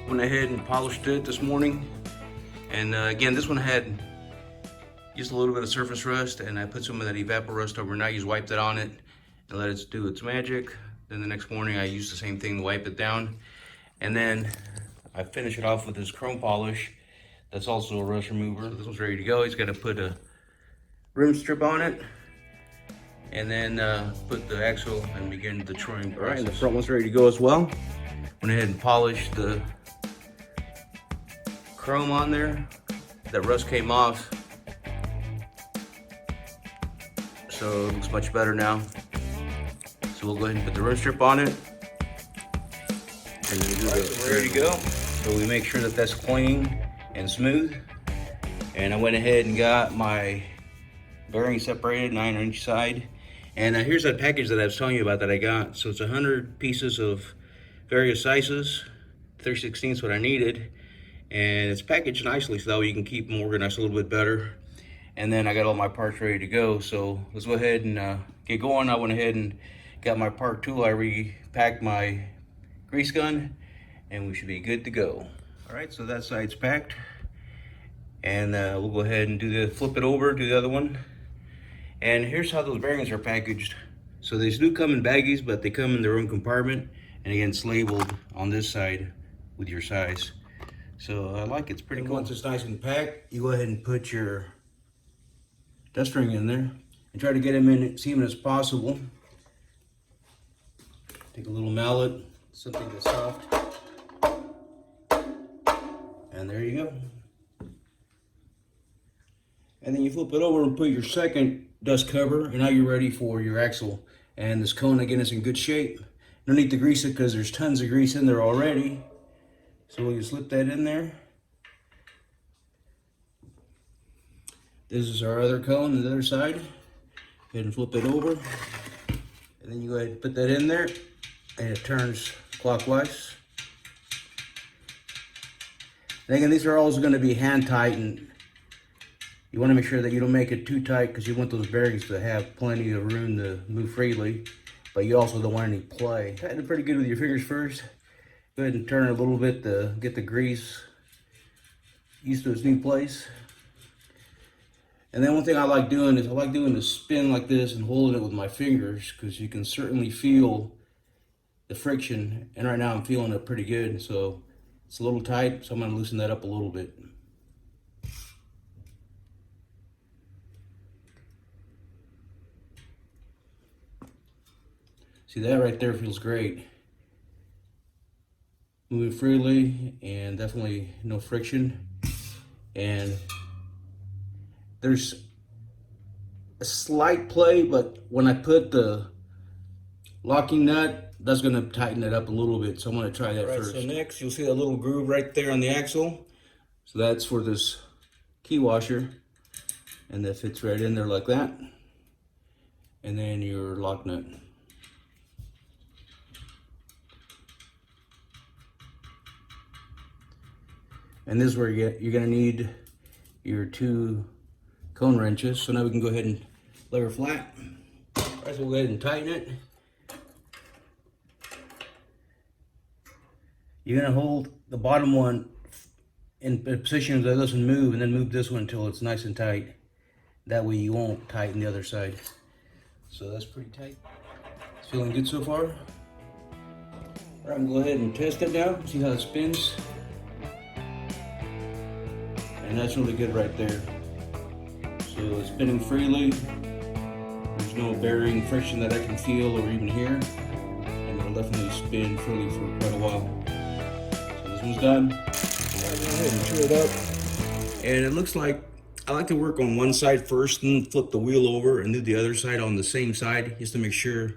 Went ahead and polished it this morning, and again, this one had just a little bit of surface rust, and I put some of that evaporust overnight. Just wiped it on it and let it do its magic. Then the next morning I used the same thing to wipe it down, and then I finish it off with this chrome polish. That's also a rust remover. So this one's ready to go. He's got to put a rim strip on it, and then put the axle and begin the trimming process. All right, and the front one's ready to go as well. Went ahead and polished the chrome on there. That rust came off, so it looks much better now. So we'll go ahead and put the rim strip on it, and then do so we're ready to go. So we make sure that that's clean and smooth. And I went ahead and got my bearing separated 9 on each side. And here's that package that I was telling you about that I got. So it's 100 pieces of various sizes, 3/16 what I needed. And it's packaged nicely so that way you can keep them organized a little bit better. And then I got all my parts ready to go. So let's go ahead and get going. I went ahead and got my part tool. I repacked my grease gun, and we should be good to go. All right, so that side's packed, and we'll go ahead and flip it over, do the other one. And here's how those bearings are packaged. So these do come in baggies, but they come in their own compartment. And again, it's labeled on this side with your size. So I like it. It's pretty cool. Once it's nice and packed, you go ahead and put your dust ring in there and try to get them in as even as possible. Take a little mallet, something that's soft, and there you go. And then you flip it over and put your second dust cover, and now you're ready for your axle. And this cone again is in good shape. No need to grease it because there's tons of grease in there already. So we'll just slip that in there. This is our other cone on the other side. Go ahead and flip it over. And then you go ahead and put that in there. And it turns clockwise. And again, these are always going to be hand tightened. You want to make sure that you don't make it too tight because you want those bearings to have plenty of room to move freely. But you also don't want any play. Tighten it pretty good with your fingers first. Go ahead and turn it a little bit to get the grease used to its new place. And then one thing I like doing is I like doing a spin like this and holding it with my fingers because you can certainly feel the friction. And right now I'm feeling it pretty good. So it's a little tight, so I'm going to loosen that up a little bit. See, that right there feels great. Moving freely and definitely no friction. And there's a slight play, but when I put the locking nut, that's going to tighten it up a little bit. So I'm going to try that first. So next, you'll see a little groove right there on the axle. So that's for this key washer. And that fits right in there like that. And then your lock nut. And this is where you're going to need your 2 cone wrenches. So now we can go ahead and lay her flat. All right, so we'll go ahead and tighten it. You're going to hold the bottom one in a position that doesn't move, and then move this one until it's nice and tight. That way you won't tighten the other side. So that's pretty tight. It's feeling good so far. All right, I'm going to go ahead and test it now, see how it spins. And that's really good right there. So it's spinning freely. There's no bearing friction that I can feel or even hear. And it'll definitely spin freely for quite a while. So this one's done. I'll go ahead and chew it up. And it looks like I like to work on one side first and flip the wheel over and do the other side on the same side just to make sure.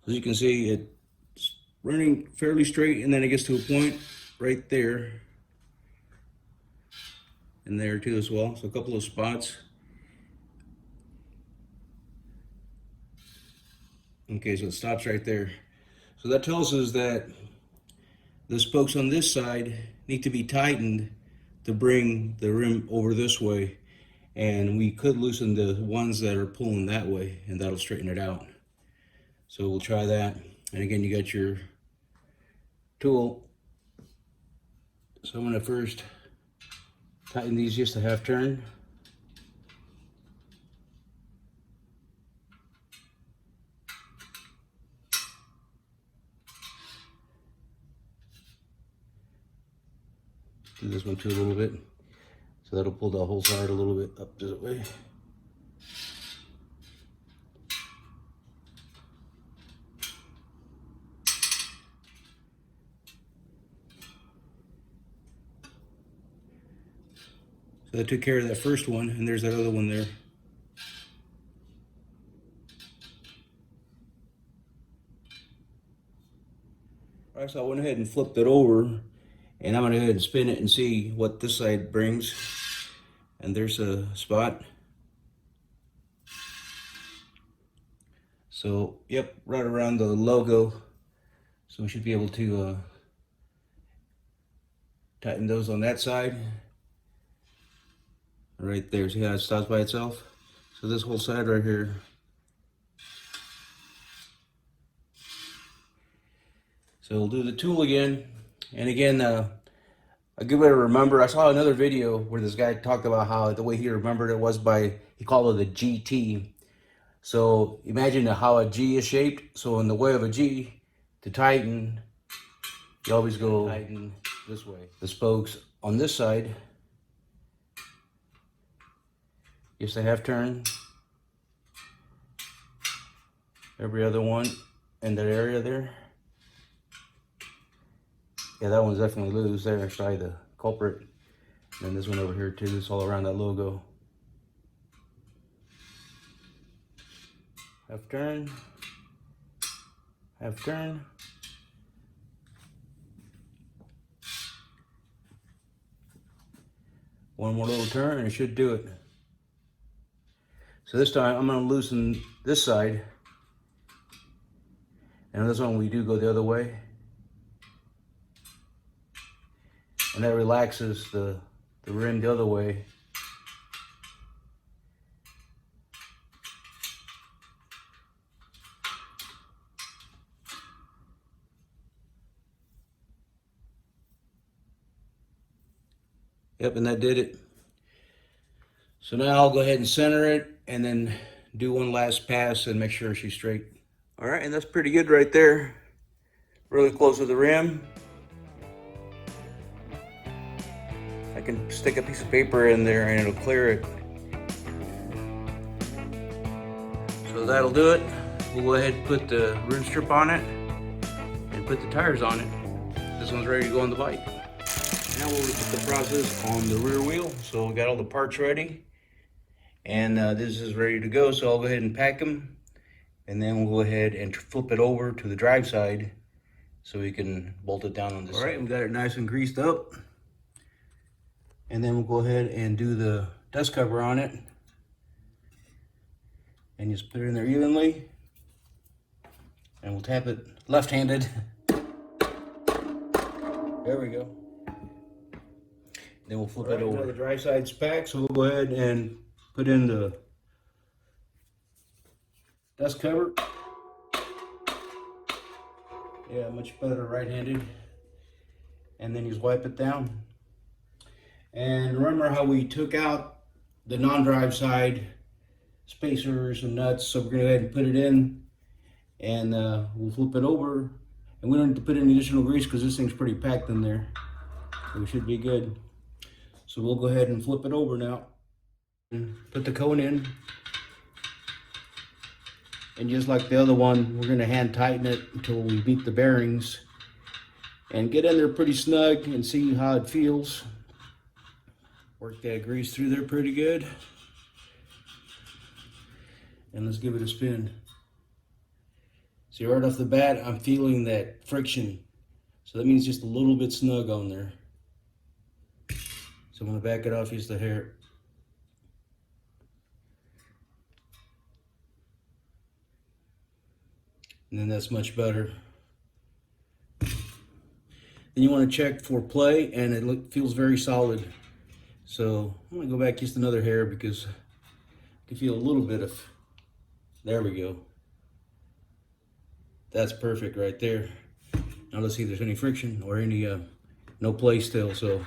As you can see, it's running fairly straight, and then it gets to a point right there. And there too as well, so a couple of spots. Okay, so it stops right there. So that tells us that the spokes on this side need to be tightened to bring the rim over this way. And we could loosen the ones that are pulling that way, and that'll straighten it out. So we'll try that. And again, you got your tool. So I'm gonna first tighten these just a half turn. Do this one too a little bit. So that'll pull the whole side a little bit up this way. So I took care of that first one, and there's that other one there. All right, so I went ahead and flipped it over, and I'm gonna go ahead and spin it and see what this side brings. And there's a spot. So, yep, right around the logo. So we should be able to tighten those on that side. Right there, see how it stops by itself? So this whole side right here. So we'll do the tool again. And again, a good way to remember, I saw another video where this guy talked about how the way he remembered it was by, he called it a GT. So imagine how a G is shaped. So in the way of a G, to tighten, you always go tighten this way. The spokes on this side, just a half turn. Every other one in that area there. Yeah, that one's definitely loose there, probably the culprit. And then this one over here too, it's all around that logo. Half turn, half turn. One more little turn and it should do it. So this time I'm gonna loosen this side. And this one we do go the other way. And that relaxes the rim the other way. Yep, and that did it. So now I'll go ahead and center it and then do one last pass and make sure she's straight. All right, and that's pretty good right there. Really close to the rim. I can stick a piece of paper in there and it'll clear it. So that'll do it. We'll go ahead and put the rim strip on it and put the tires on it. This one's ready to go on the bike. Now we'll put the process on the rear wheel. So we got all the parts ready and this is ready to go. So I'll go ahead and pack them and then we'll go ahead and flip it over to the drive side so we can bolt it down on this side. All right, we got it nice and greased up. And then we'll go ahead and do the dust cover on it. And just put it in there evenly. And we'll tap it left-handed. There we go. Then we'll flip it over. Now the dry side's packed, so we'll go ahead and put in the dust cover. Yeah, much better right-handed. And then just wipe it down. And remember how we took out the non-drive side spacers and nuts, so we're gonna go ahead and put it in and we'll flip it over. And we don't need to put any additional grease because this thing's pretty packed in there. So we should be good. So we'll go ahead and flip it over now. And put the cone in. And just like the other one, we're gonna hand tighten it until we beat the bearings. And get in there pretty snug and see how it feels. Work that grease through there pretty good. And let's give it a spin. See, right off the bat, I'm feeling that friction. So that means just a little bit snug on there. So I'm gonna back it off just a hair. And then that's much better. Then you wanna check for play and it feels very solid. So I'm gonna go back just another hair because I can feel a little bit of, there we go. That's perfect right there. Now let's see if there's any friction or any, no play still. So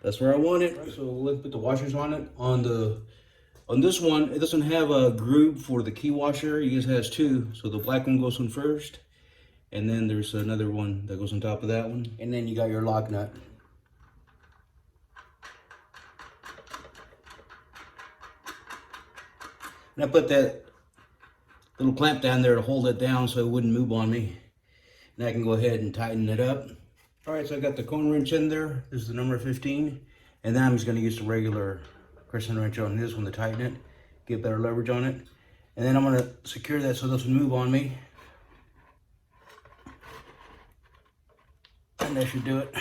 that's where I want it. So let's put the washers on it. On this one, it doesn't have a groove for the key washer. It just has two. So the black one goes on first. And then there's another one that goes on top of that one. And then you got your lock nut. And I put that little clamp down there to hold it down so it wouldn't move on me. And I can go ahead and tighten it up. All right, so I got the cone wrench in there. This is the number 15. And then I'm just gonna use the regular crescent wrench on this one to tighten it, get better leverage on it. And then I'm gonna secure that so it doesn't move on me. And that should do it.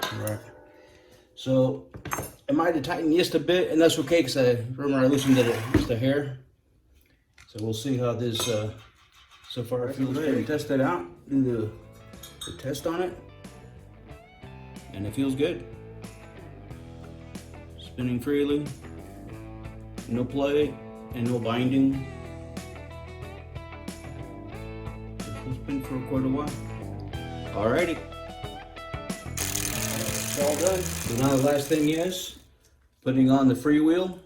All right. So I might have tightened just a bit, and that's okay because I remember I loosened it just a hair. So we'll see how this so far feels. Ready to test it out, do the test on it, and it feels good. Spinning freely, no play, and no binding. It's been for quite a while. Alrighty. It's all done. So now the last thing is putting on the freewheel.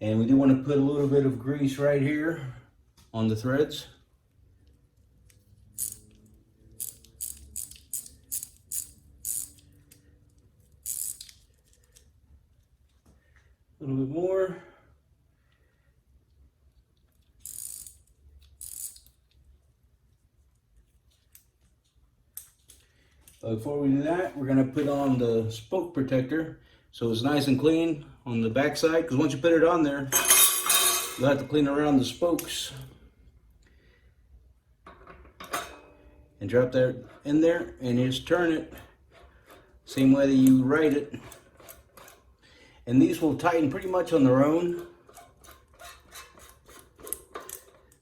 And we do want to put a little bit of grease right here on the threads. A little bit more. Before we do that, we're going to put on the spoke protector so it's nice and clean on the back side, because once you put it on there, you'll have to clean around the spokes. And drop that in there and just turn it same way that you write it. And these will tighten pretty much on their own.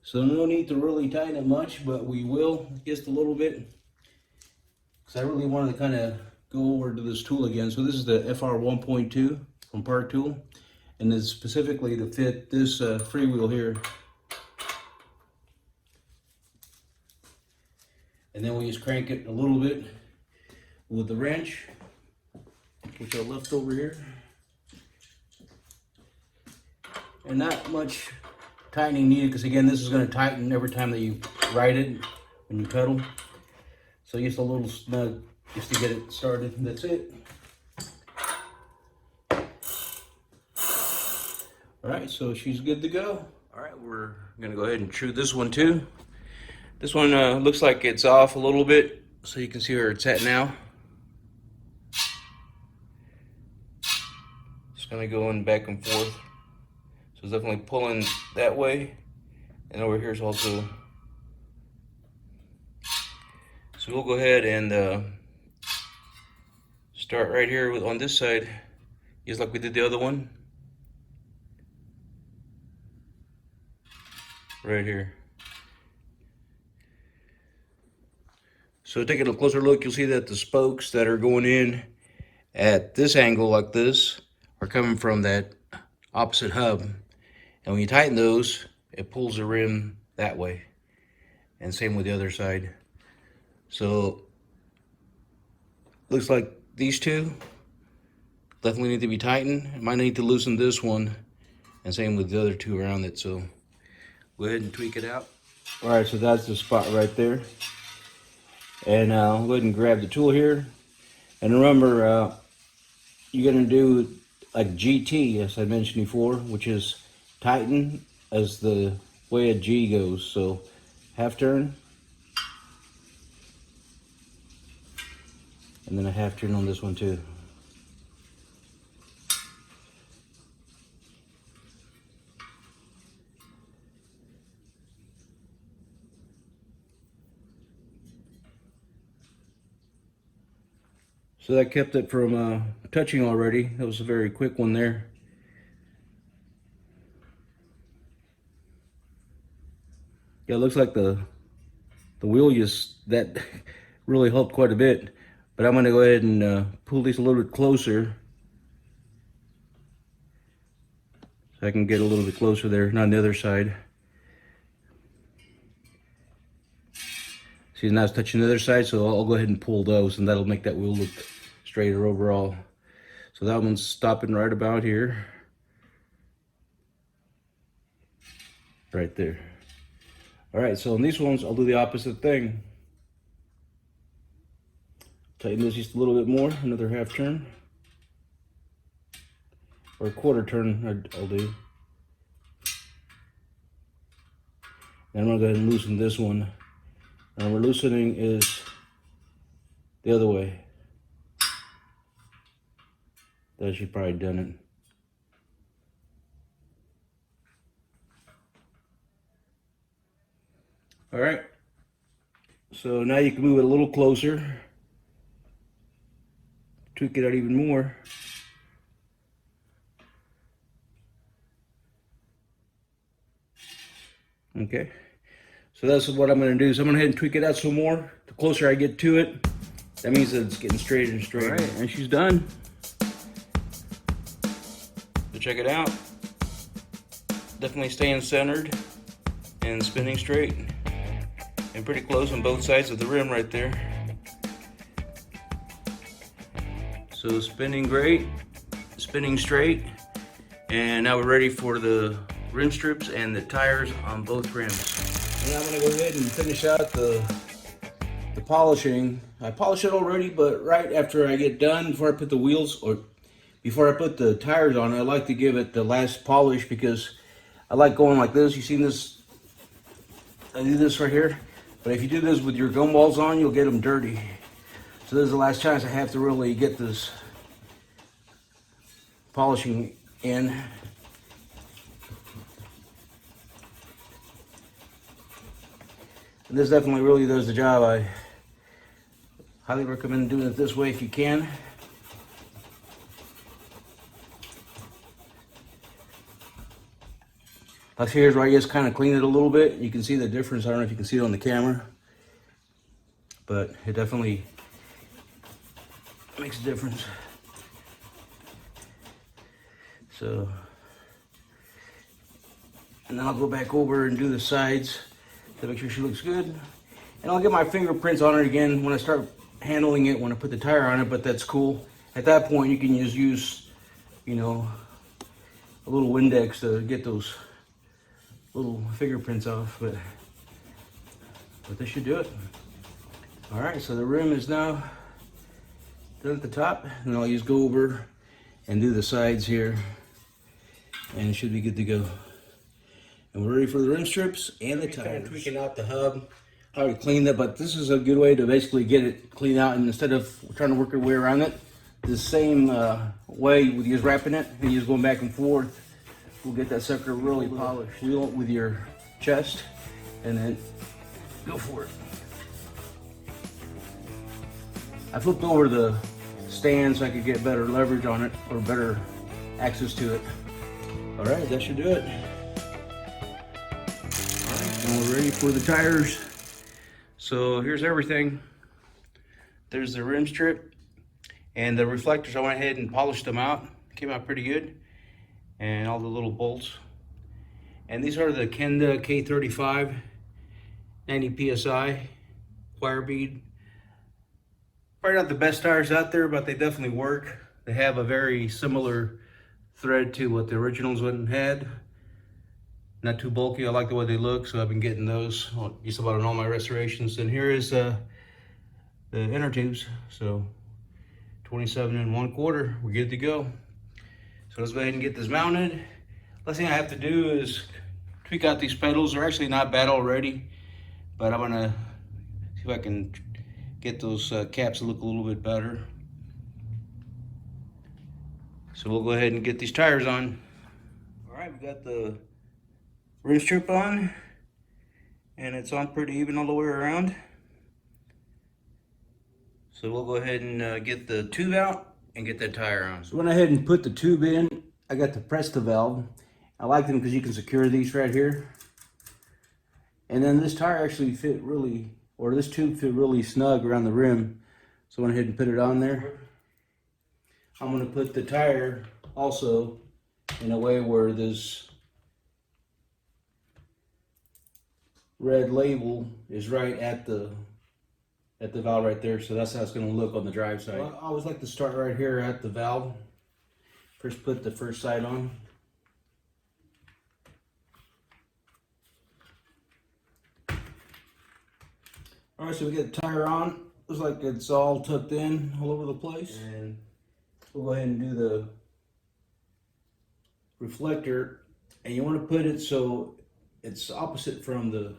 So no need to really tighten it much, but we will just a little bit. Because I really wanted to kind of go over to this tool again. So this is the FR 1.2 from Part Tool. And it's specifically to fit this freewheel here. And then we just crank it a little bit with the wrench, which I left over here. And not much tightening needed, because again, this is going to tighten every time that you ride it when you pedal. So just a little snug just to get it started, and that's it. All right, so she's good to go. All right, we're gonna go ahead and true this one too. This one looks like it's off a little bit, so you can see where it's at now. Just kind of going back and forth. So it's definitely pulling that way, and over here is also. So we'll go ahead and start right here on this side, just like we did the other one. Right here. So taking a closer look, you'll see that the spokes that are going in at this angle like this are coming from that opposite hub. And when you tighten those, it pulls the rim that way. And same with the other side. So looks like these two definitely need to be tightened. I might need to loosen this one, and same with the other two around it. So go ahead and tweak it out. All right, so that's the spot right there. And I'll go ahead and grab the tool here. And remember, you're gonna do like GT, as I mentioned before, which is tighten as the way a G goes. So half turn. And then a half turn on this one too. So that kept it from touching already. That was a very quick one there. Yeah, it looks like the wheel just, that really helped quite a bit. But I'm going to go ahead and pull these a little bit closer, so I can get a little bit closer there, not on the other side. See, now it's touching the other side, so I'll go ahead and pull those, and that'll make that wheel look straighter overall. So that one's stopping right about here. Right there. All right, so on these ones, I'll do the opposite thing. Tighten this just a little bit more, another half turn. Or a quarter turn, I'll do. And I'm gonna go ahead and loosen this one. And we're loosening is the other way. That should probably done it. All right. So now you can move it a little closer. Tweak it out even more. Okay. So that's what I'm going to do. So I'm going to go ahead and tweak it out some more. The closer I get to it, that means that it's getting straighter and straighter. All right, and she's done. So check it out. Definitely staying centered and spinning straight. And pretty close on both sides of the rim right there. So spinning great, spinning straight. And now we're ready for the rim strips and the tires on both rims. And I'm gonna go ahead and finish out the polishing. I polished it already, but right after I get done, before I put the wheels, or before I put the tires on, I like to give it the last polish because I like going like this. You seen this? I do this right here. But if you do this with your gum balls on, you'll get them dirty. So this is the last chance I have to really get this polishing in. And this definitely really does the job. I highly recommend doing it this way if you can. Now here's where I just kind of clean it a little bit. You can see the difference. I don't know if you can see it on the camera, but it definitely makes a difference. So, and then I'll go back over and do the sides to make sure she looks good. And I'll get my fingerprints on it again when I start handling it, when I put the tire on it, but that's cool. At that point, you can just use, you know, a little Windex to get those little fingerprints off, but this should do it. All right, so the rim is now done at the top, and I'll just go over and do the sides here, and it should be good to go. And we're ready for the rim strips and the tires. Kind of tweaking out the hub. I already cleaned it, but this is a good way to basically get it cleaned out, and instead of trying to work your way around it, the same way with just wrapping it and just going back and forth, we'll get that sucker really polished. Wheel it with your chest, and then go for it. I flipped over the stand so I could get better leverage on it, or better access to it. All right, that should do it. All right, and we're ready for the tires. So here's everything. There's the rim strip and the reflectors. I went ahead and polished them out. Came out pretty good. And all the little bolts. And these are the Kenda K35 90 PSI wire bead. Probably not the best tires out there, but they definitely work. They have a very similar thread to what the originals had. Not too bulky. I like the way they look, so I've been getting those just about in all my restorations. And here is the inner tubes. So 27 1/4. We're good to go. So let's go ahead and get this mounted. Last thing I have to do is tweak out these pedals. They're actually not bad already, but I'm gonna see if I can get those caps to look a little bit better. So we'll go ahead and get these tires on. All right, we got the rim strip on, and it's on pretty even all the way around. So we'll go ahead and get the tube out and get that tire on. So went ahead and put the tube in. I got the Presta valve. I like them because you can secure these right here. And then this tire actually fit really, or this tube fit really snug around the rim. So I went ahead and put it on there. I'm gonna put the tire also in a way where this red label is right at the valve right there, so that's how it's going to look on the drive side. Well, I always like to start right here at the valve. First put the first side on. All right, so we get the tire on. Looks like it's all tucked in all over the place. And we'll go ahead and do the reflector. And you want to put it so it's opposite from the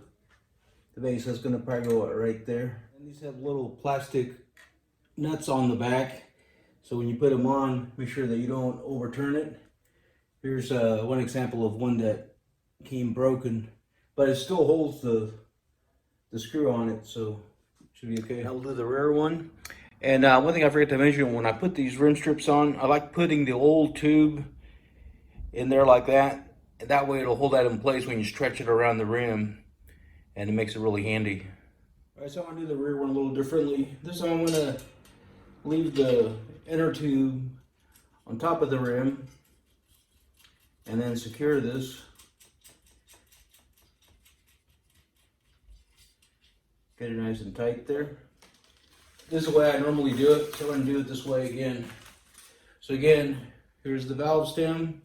base. That's going to probably go right there. And these have little plastic nuts on the back, so when you put them on, make sure that you don't overturn it. Here's one example of one that came broken, but it still holds the screw on it, so it should be okay. Now we'll do the rear one. And one thing I forgot to mention, when I put these rim strips on, I like putting the old tube in there like that. And that way it'll hold that in place when you stretch it around the rim, and it makes it really handy. All right, so I'm gonna do the rear one a little differently. This time I'm gonna leave the inner tube on top of the rim and then secure this. Get it nice and tight there. This is the way I normally do it, so I'm gonna do it this way again. So again, Here's the valve stem.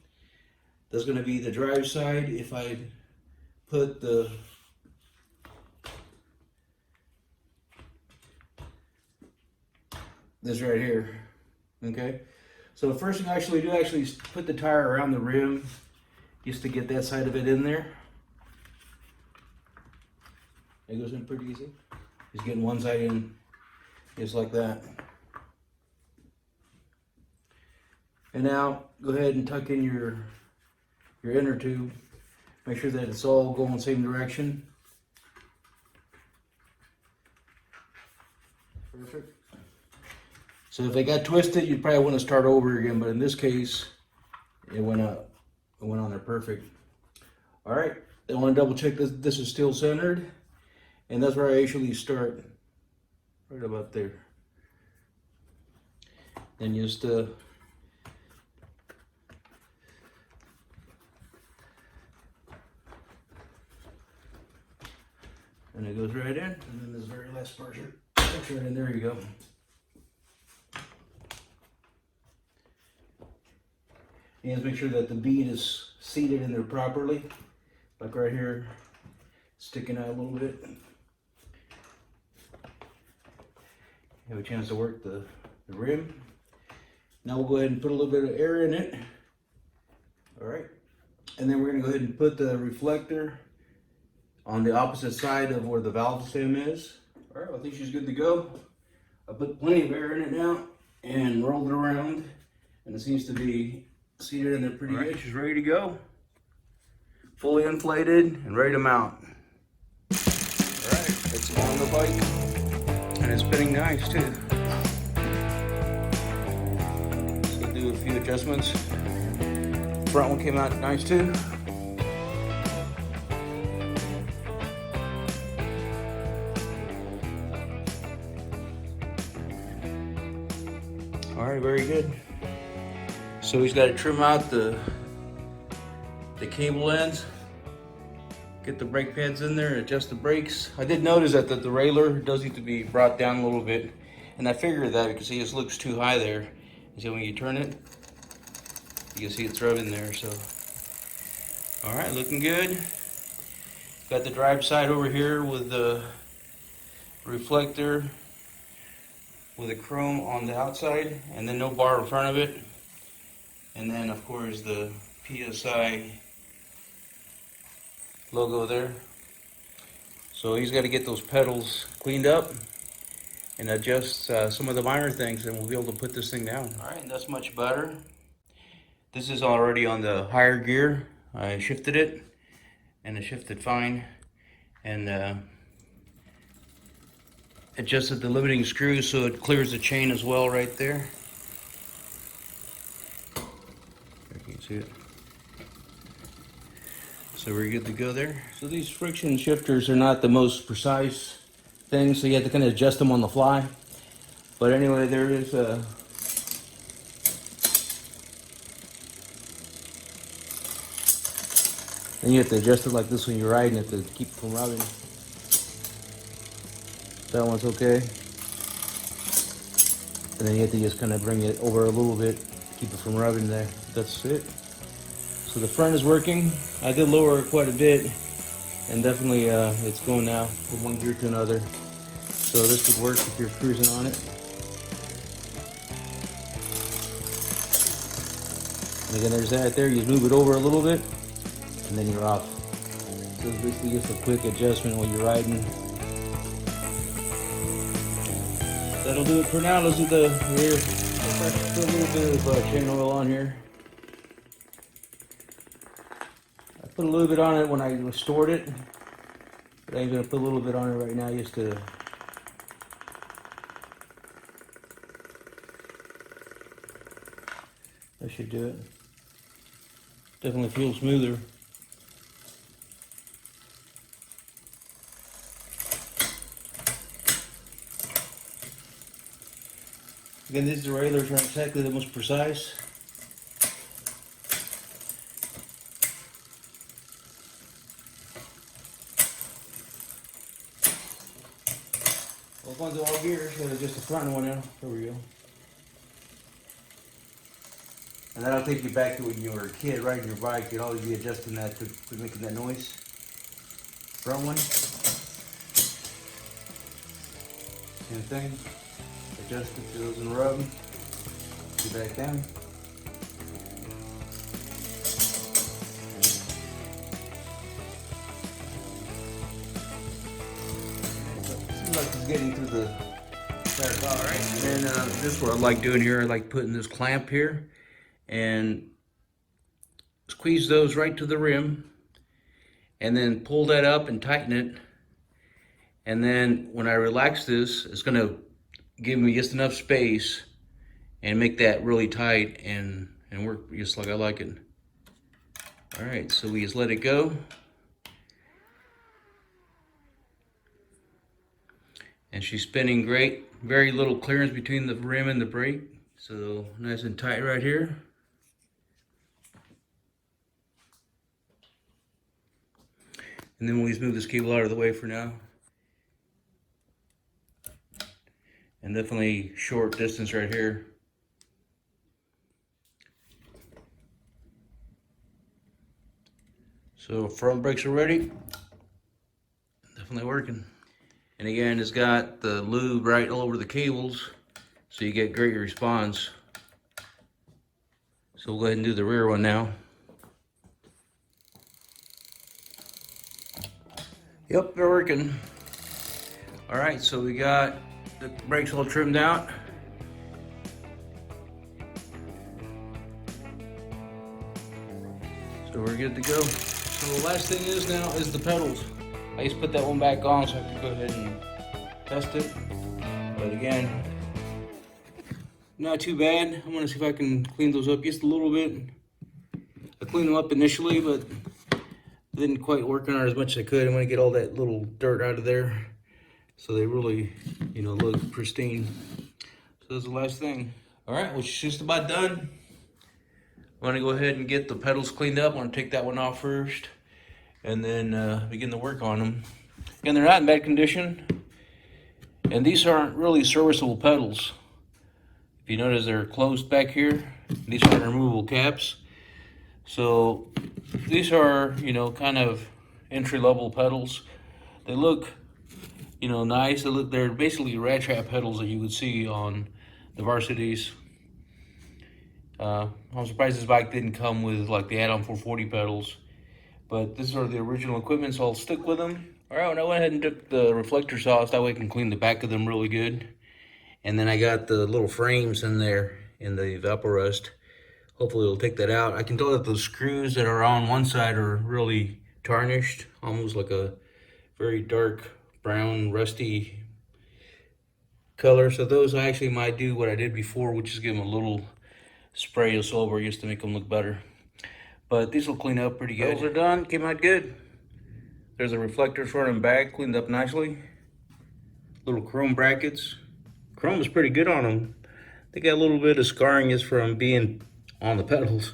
That's going to be the drive side. If I put this right here, okay? So the first thing I actually do, put the tire around the rim just to get that side of it in there. It goes in pretty easy. Just getting one side in, just like that. And now go ahead and tuck in your inner tube. Make sure that it's all going the same direction. Perfect. So if they got twisted, you'd probably want to start over again, but in this case, it went up. It went on there perfect. All right, I want to double check this is still centered, and that's where I usually start, right about there. Then just and it goes right in, and then this very last part here, right in there you go. And just make sure that the bead is seated in there properly, like right here, sticking out a little bit. Have a chance to work the rim. Now we'll go ahead and put a little bit of air in it. All right, and then we're gonna go ahead and put the reflector on the opposite side of where the valve stem is. All right, I think she's good to go. I put plenty of air in it now and rolled it around, and it seems to be seated in there pretty good. She's ready to go. Fully inflated and ready to mount. All right, it's on the bike, and it's spinning nice too. So do a few adjustments. Front one came out nice too. All right, very good. So he's got to trim out the cable ends, get the brake pads in there, adjust the brakes. I did notice that the derailleur does need to be brought down a little bit, and I figured that because he just looks too high there. And so when you turn it, you can see it's rubbing there. So, all right, looking good. Got the drive side over here with the reflector with a chrome on the outside, and then no bar in front of it. And then, of course, the PSI logo there. So he's got to get those pedals cleaned up and adjust some of the minor things, and we'll be able to put this thing down. All right, and that's much better. This is already on the higher gear. I shifted it, and it shifted fine. And adjusted the limiting screw so it clears the chain as well right there. You can see it. So we're good to go there. So these friction shifters are not the most precise things, so you have to kind of adjust them on the fly. But anyway, there is a and you have to adjust it like this when you're riding it to keep it from rubbing. That one's okay. And then you have to just kind of bring it over a little bit, keep it from rubbing there. That's it. So the front is working. I did lower it quite a bit, and definitely it's going now from one gear to another. So this would work if you're cruising on it. And again, there's that there. You move it over a little bit, and then you're off. So it's basically just a quick adjustment when you're riding. That'll do it for now. Let's do the rear. Put a little bit of chain oil on here. I put a little bit on it when I restored it, but I'm going to put a little bit on it right now just to that should do it. Definitely feels smoother. Again, these derailleurs aren't exactly the most precise. Well, going to all gears, just the front one now. There we go. And that'll take you back to when you were a kid riding your bike. You'd always be adjusting that to making that noise. Front one. Same thing. Adjust it so it doesn't rub. Get back down. Seems like it's getting through the entire car, right? And this is what I like doing here. I like putting this clamp here and squeeze those right to the rim, and then pull that up and tighten it. And then when I relax this, it's gonna give me just enough space and make that really tight and work just like I like it. All right, so we just let it go. And she's spinning great. Very little clearance between the rim and the brake. So nice and tight right here. And then we'll just move this cable out of the way for now. And definitely short distance right here. So front brakes are ready. Definitely working. And again, it's got the lube right all over the cables, so you get great response. So we'll go ahead and do the rear one now. Yep, they're working. All right, so we got the brakes all trimmed out. So we're good to go. So the last thing is now is the pedals. I just put that one back on so I can go ahead and test it. But again, not too bad. I'm gonna see if I can clean those up just a little bit. I cleaned them up initially, but didn't quite work on it as much as I could. I'm gonna get all that little dirt out of there so they really, you know, look pristine. So that's the last thing. All right, well, it's just about done. I'm gonna go ahead and get the pedals cleaned up. I'm gonna take that one off first and then begin to work on them. Again, they're not in bad condition, and these aren't really serviceable pedals. If you notice, they're closed back here. These aren't removable caps. So these are, you know, kind of entry-level pedals. They look, you know, nice. They're basically rat trap pedals that you would see on the varsities. I'm surprised this bike didn't come with like the add-on 440 pedals, but these are the original equipment, so I'll stick with them. All right, well, I went ahead and took the reflectors off, that way I can clean the back of them really good. And then I got the little frames in there in the Vaporust. Hopefully it'll take that out. I can tell that the screws that are on one side are really tarnished, almost like a very dark brown, rusty color. So those I actually might do what I did before, which is give them a little spray of silver just to make them look better. But these will clean up pretty good. Those are done, came out good. There's a reflector front and back, cleaned up nicely. Little chrome brackets. Chrome is pretty good on them. They got a little bit of scarring just from being on the pedals.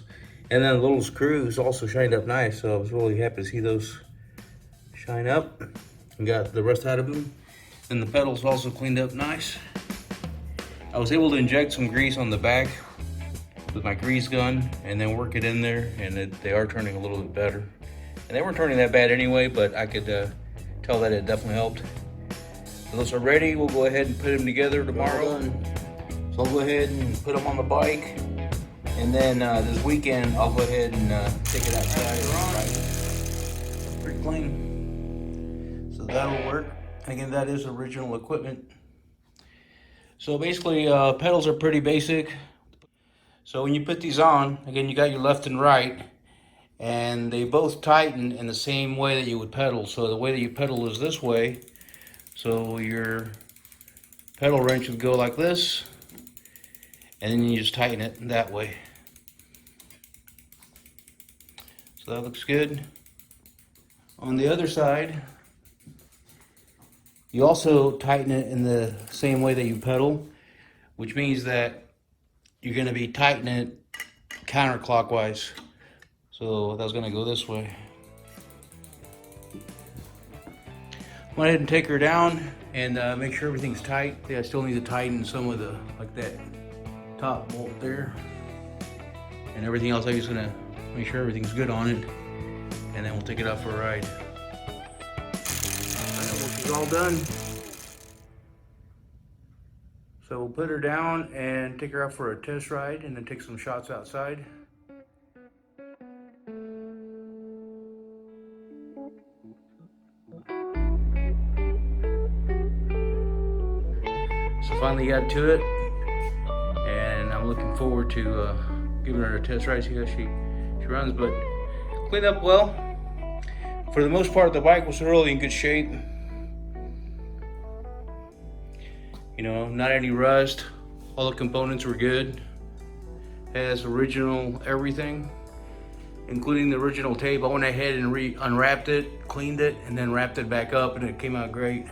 And then the little screws also shined up nice, so I was really happy to see those shine up. And got the rest out of them. And the pedals also cleaned up nice. I was able to inject some grease on the back with my grease gun and then work it in there, and they are turning a little bit better. And they weren't turning that bad anyway, but I could tell that it definitely helped. So those are ready. We'll go ahead and put them together tomorrow. So I'll go ahead and put them on the bike, and then this weekend I'll go ahead and take it outside. Pretty clean. So that'll work. Again, that is original equipment. So basically, pedals are pretty basic. So when you put these on, again, you got your left and right, and they both tighten in the same way that you would pedal. So the way that you pedal is this way. So your pedal wrench would go like this, and then you just tighten it that way. So that looks good. On the other side, you also tighten it in the same way that you pedal, which means that you're going to be tightening it counterclockwise. So that's going to go this way. Go ahead and take her down and make sure everything's tight. I still need to tighten some of the, like that top bolt there. and everything else. I'm just gonna make sure everything's good on it, and then we'll take it out for a ride. She's all done. So we'll put her down and take her out for a test ride, and then take some shots outside. So finally got to it, and I'm looking forward to giving her a test ride, see how she runs. But cleaned up well. For the most part, the bike was really in good shape. You know, not any rust. All the components were good. Has original everything, including the original tape. I went ahead and unwrapped it, cleaned it, and then wrapped it back up, and it came out great.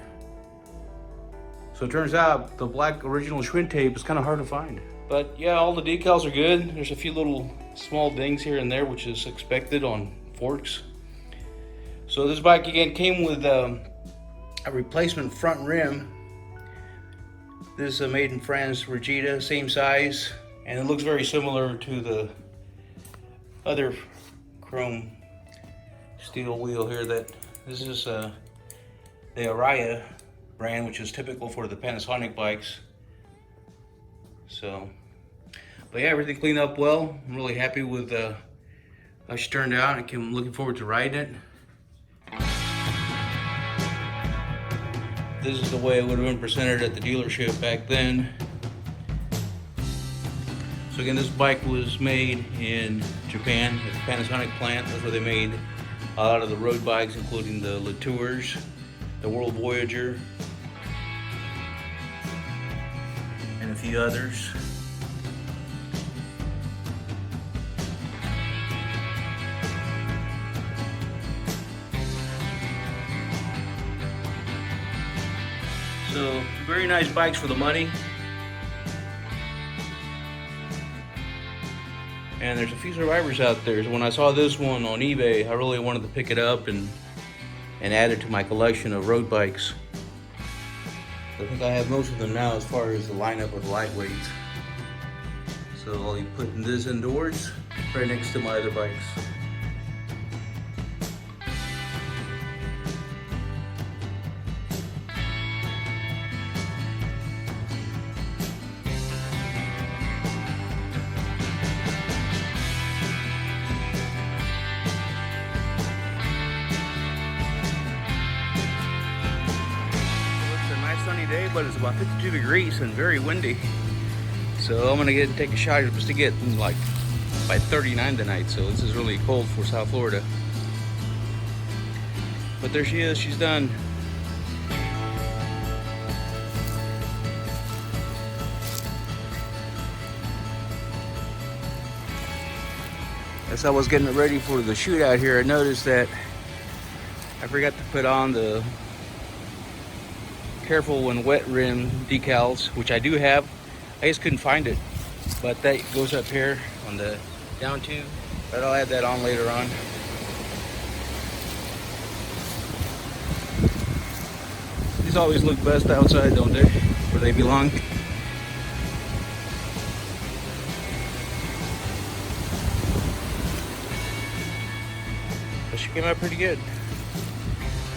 So it turns out the black original Schwinn tape is kind of hard to find. But yeah, all the decals are good. There's a few little small dings here and there, which is expected on forks. So this bike again came with a replacement front rim. This is a made in France Regita, same size, and it looks very similar to the other chrome steel wheel here. This is the Araya brand, which is typical for the Panasonic bikes. So, but yeah, everything cleaned up well. I'm really happy with how she turned out. I'm looking forward to riding it. This is the way it would have been presented at the dealership back then. So again, this bike was made in Japan at the Panasonic plant. That's where they made a lot of the road bikes, including the Latours, the World Voyager, and a few others. So, very nice bikes for the money. And there's a few survivors out there. So when I saw this one on eBay, I really wanted to pick it up and add it to my collection of road bikes. I think I have most of them now as far as the lineup of lightweights. So I'll be putting this indoors right next to my other bikes. Sunny day, but it's about 52 degrees and very windy. So I'm gonna take a shot just to get like by 39 tonight. So this is really cold for South Florida. But there she is, she's done. As I was getting ready for the shoot out here, I noticed that I forgot to put on the careful when wet rim decals, which I do have. I just couldn't find it, but that goes up here on the down tube, but I'll add that on later on. These always look best outside, don't they, where they belong. But she came out pretty good.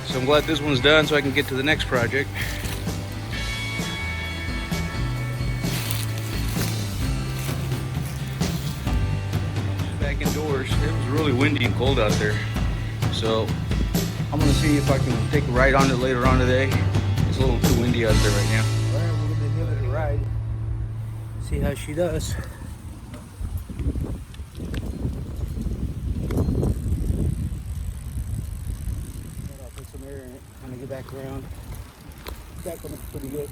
So I'm glad this one's done so I can get to the next project. Back indoors. It was really windy and cold out there. So I'm gonna see if I can take a ride on it later on today. It's a little too windy out there right now. Alright, we're gonna give it a ride. See how she does. Get back around. That one looks pretty good.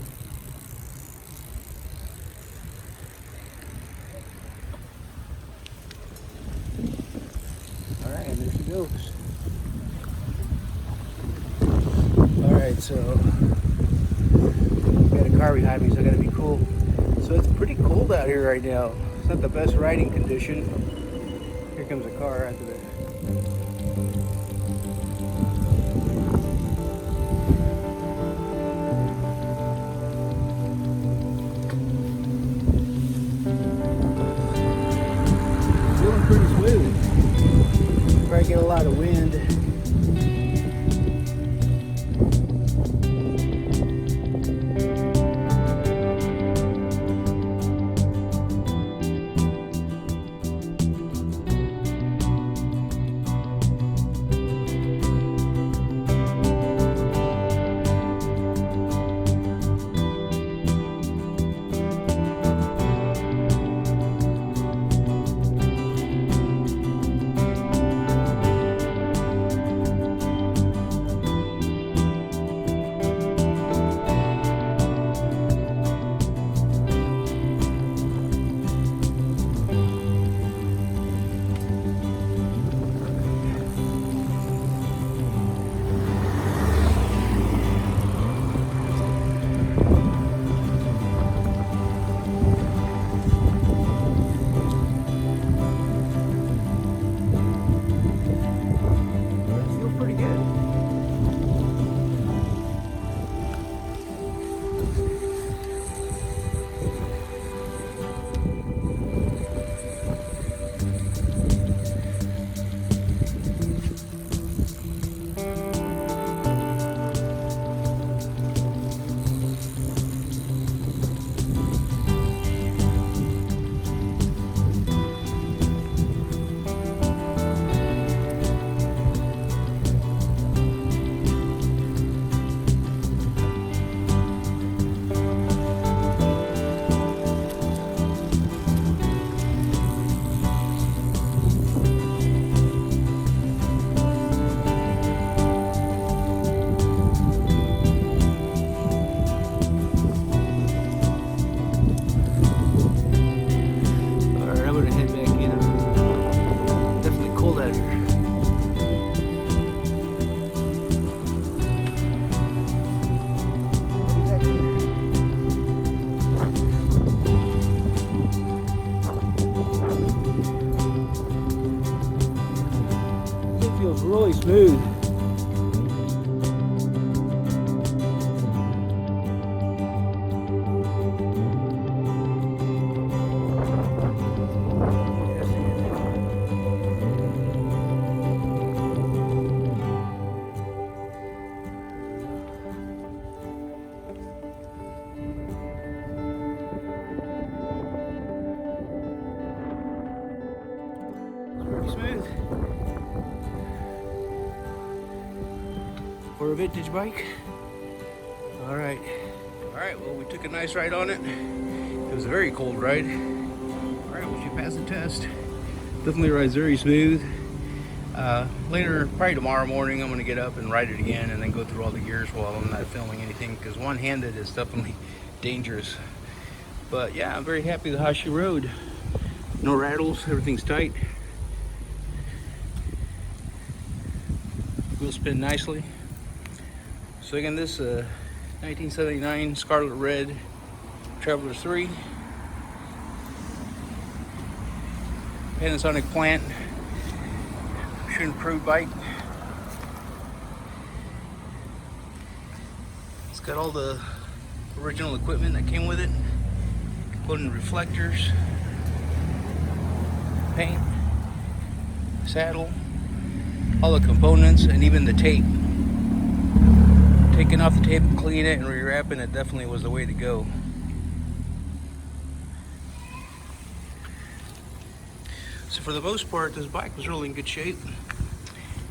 Alright, and there she goes. Alright, so got a car behind me, so I gotta be cool. So it's pretty cold out here right now. It's not the best riding condition. Here comes a car after that. lot of wind. Really smooth. Pretty smooth. For a vintage bike. All right, well, we took a nice ride on it. It was a very cold ride. All right, we should pass the test. Definitely rides very smooth. Later, probably tomorrow morning, I'm gonna get up and ride it again and then go through all the gears while I'm not filming anything, because one-handed is definitely dangerous. But yeah, I'm very happy with how she rode. No rattles, everything's tight. Wheels spin nicely. So again, this 1979 Scarlet Red Traveler 3. Panasonic plant. Schwinn approved bike. It's got all the original equipment that came with it, including reflectors, paint, saddle, all the components, and even the tape. Taking off the tape, cleaning it, and rewrapping it definitely was the way to go. So for the most part, this bike was really in good shape.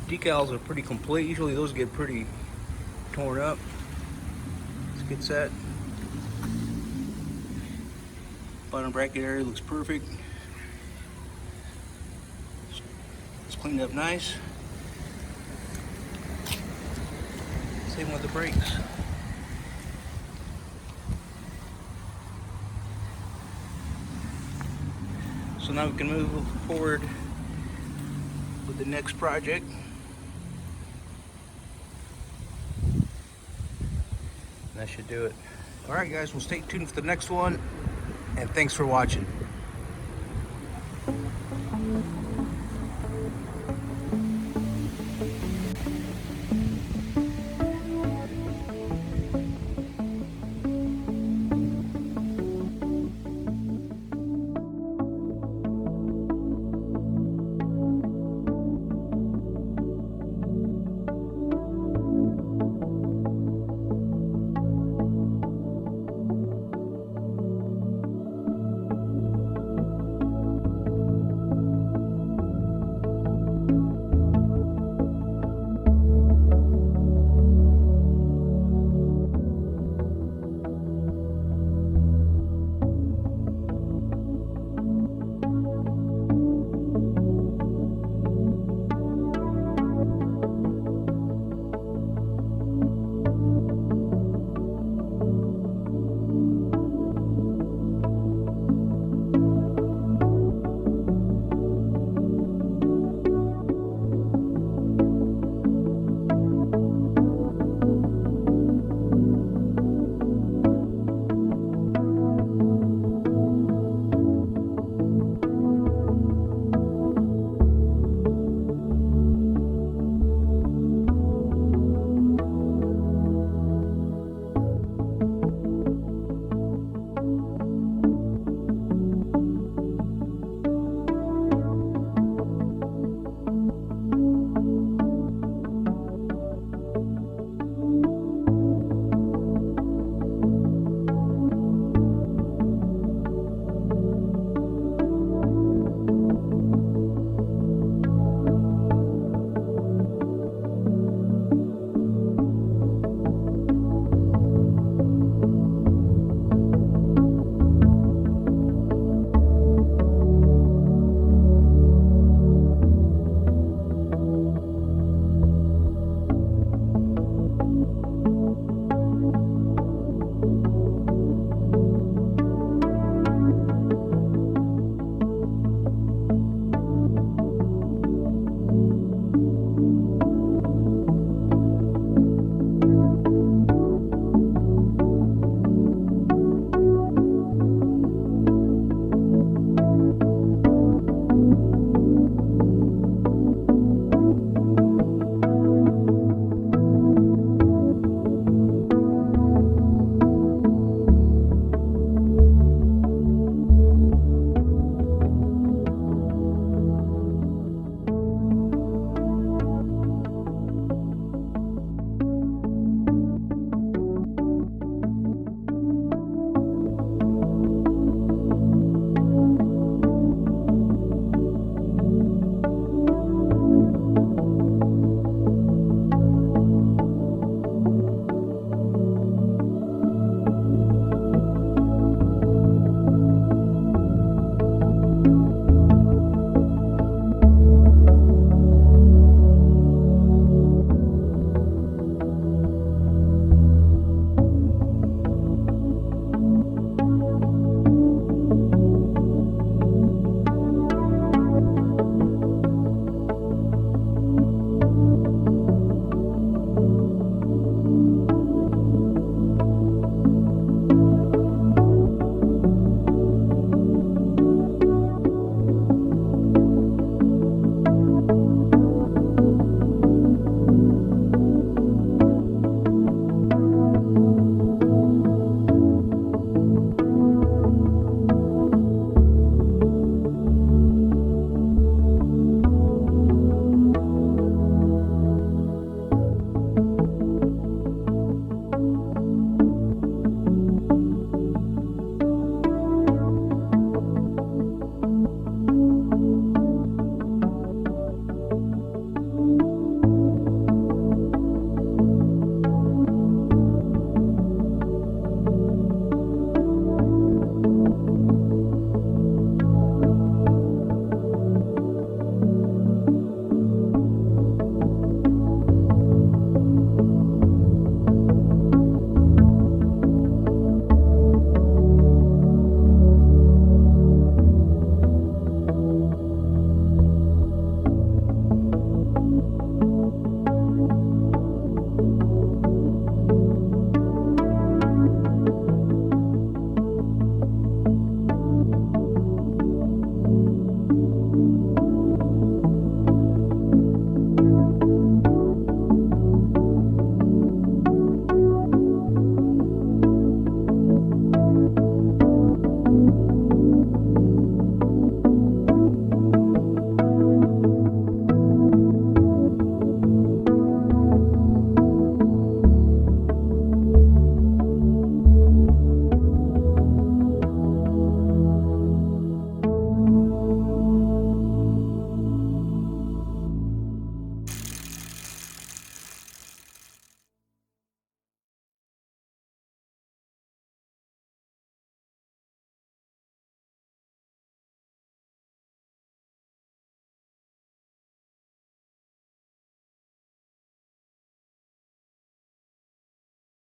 Decals are pretty complete. Usually those get pretty torn up. Let's get set. Bottom bracket area looks perfect. It's cleaned up nice. Same with the brakes. So now we can move forward with the next project. That should do it. All right, guys, we'll stay tuned for the next one, and thanks for watching.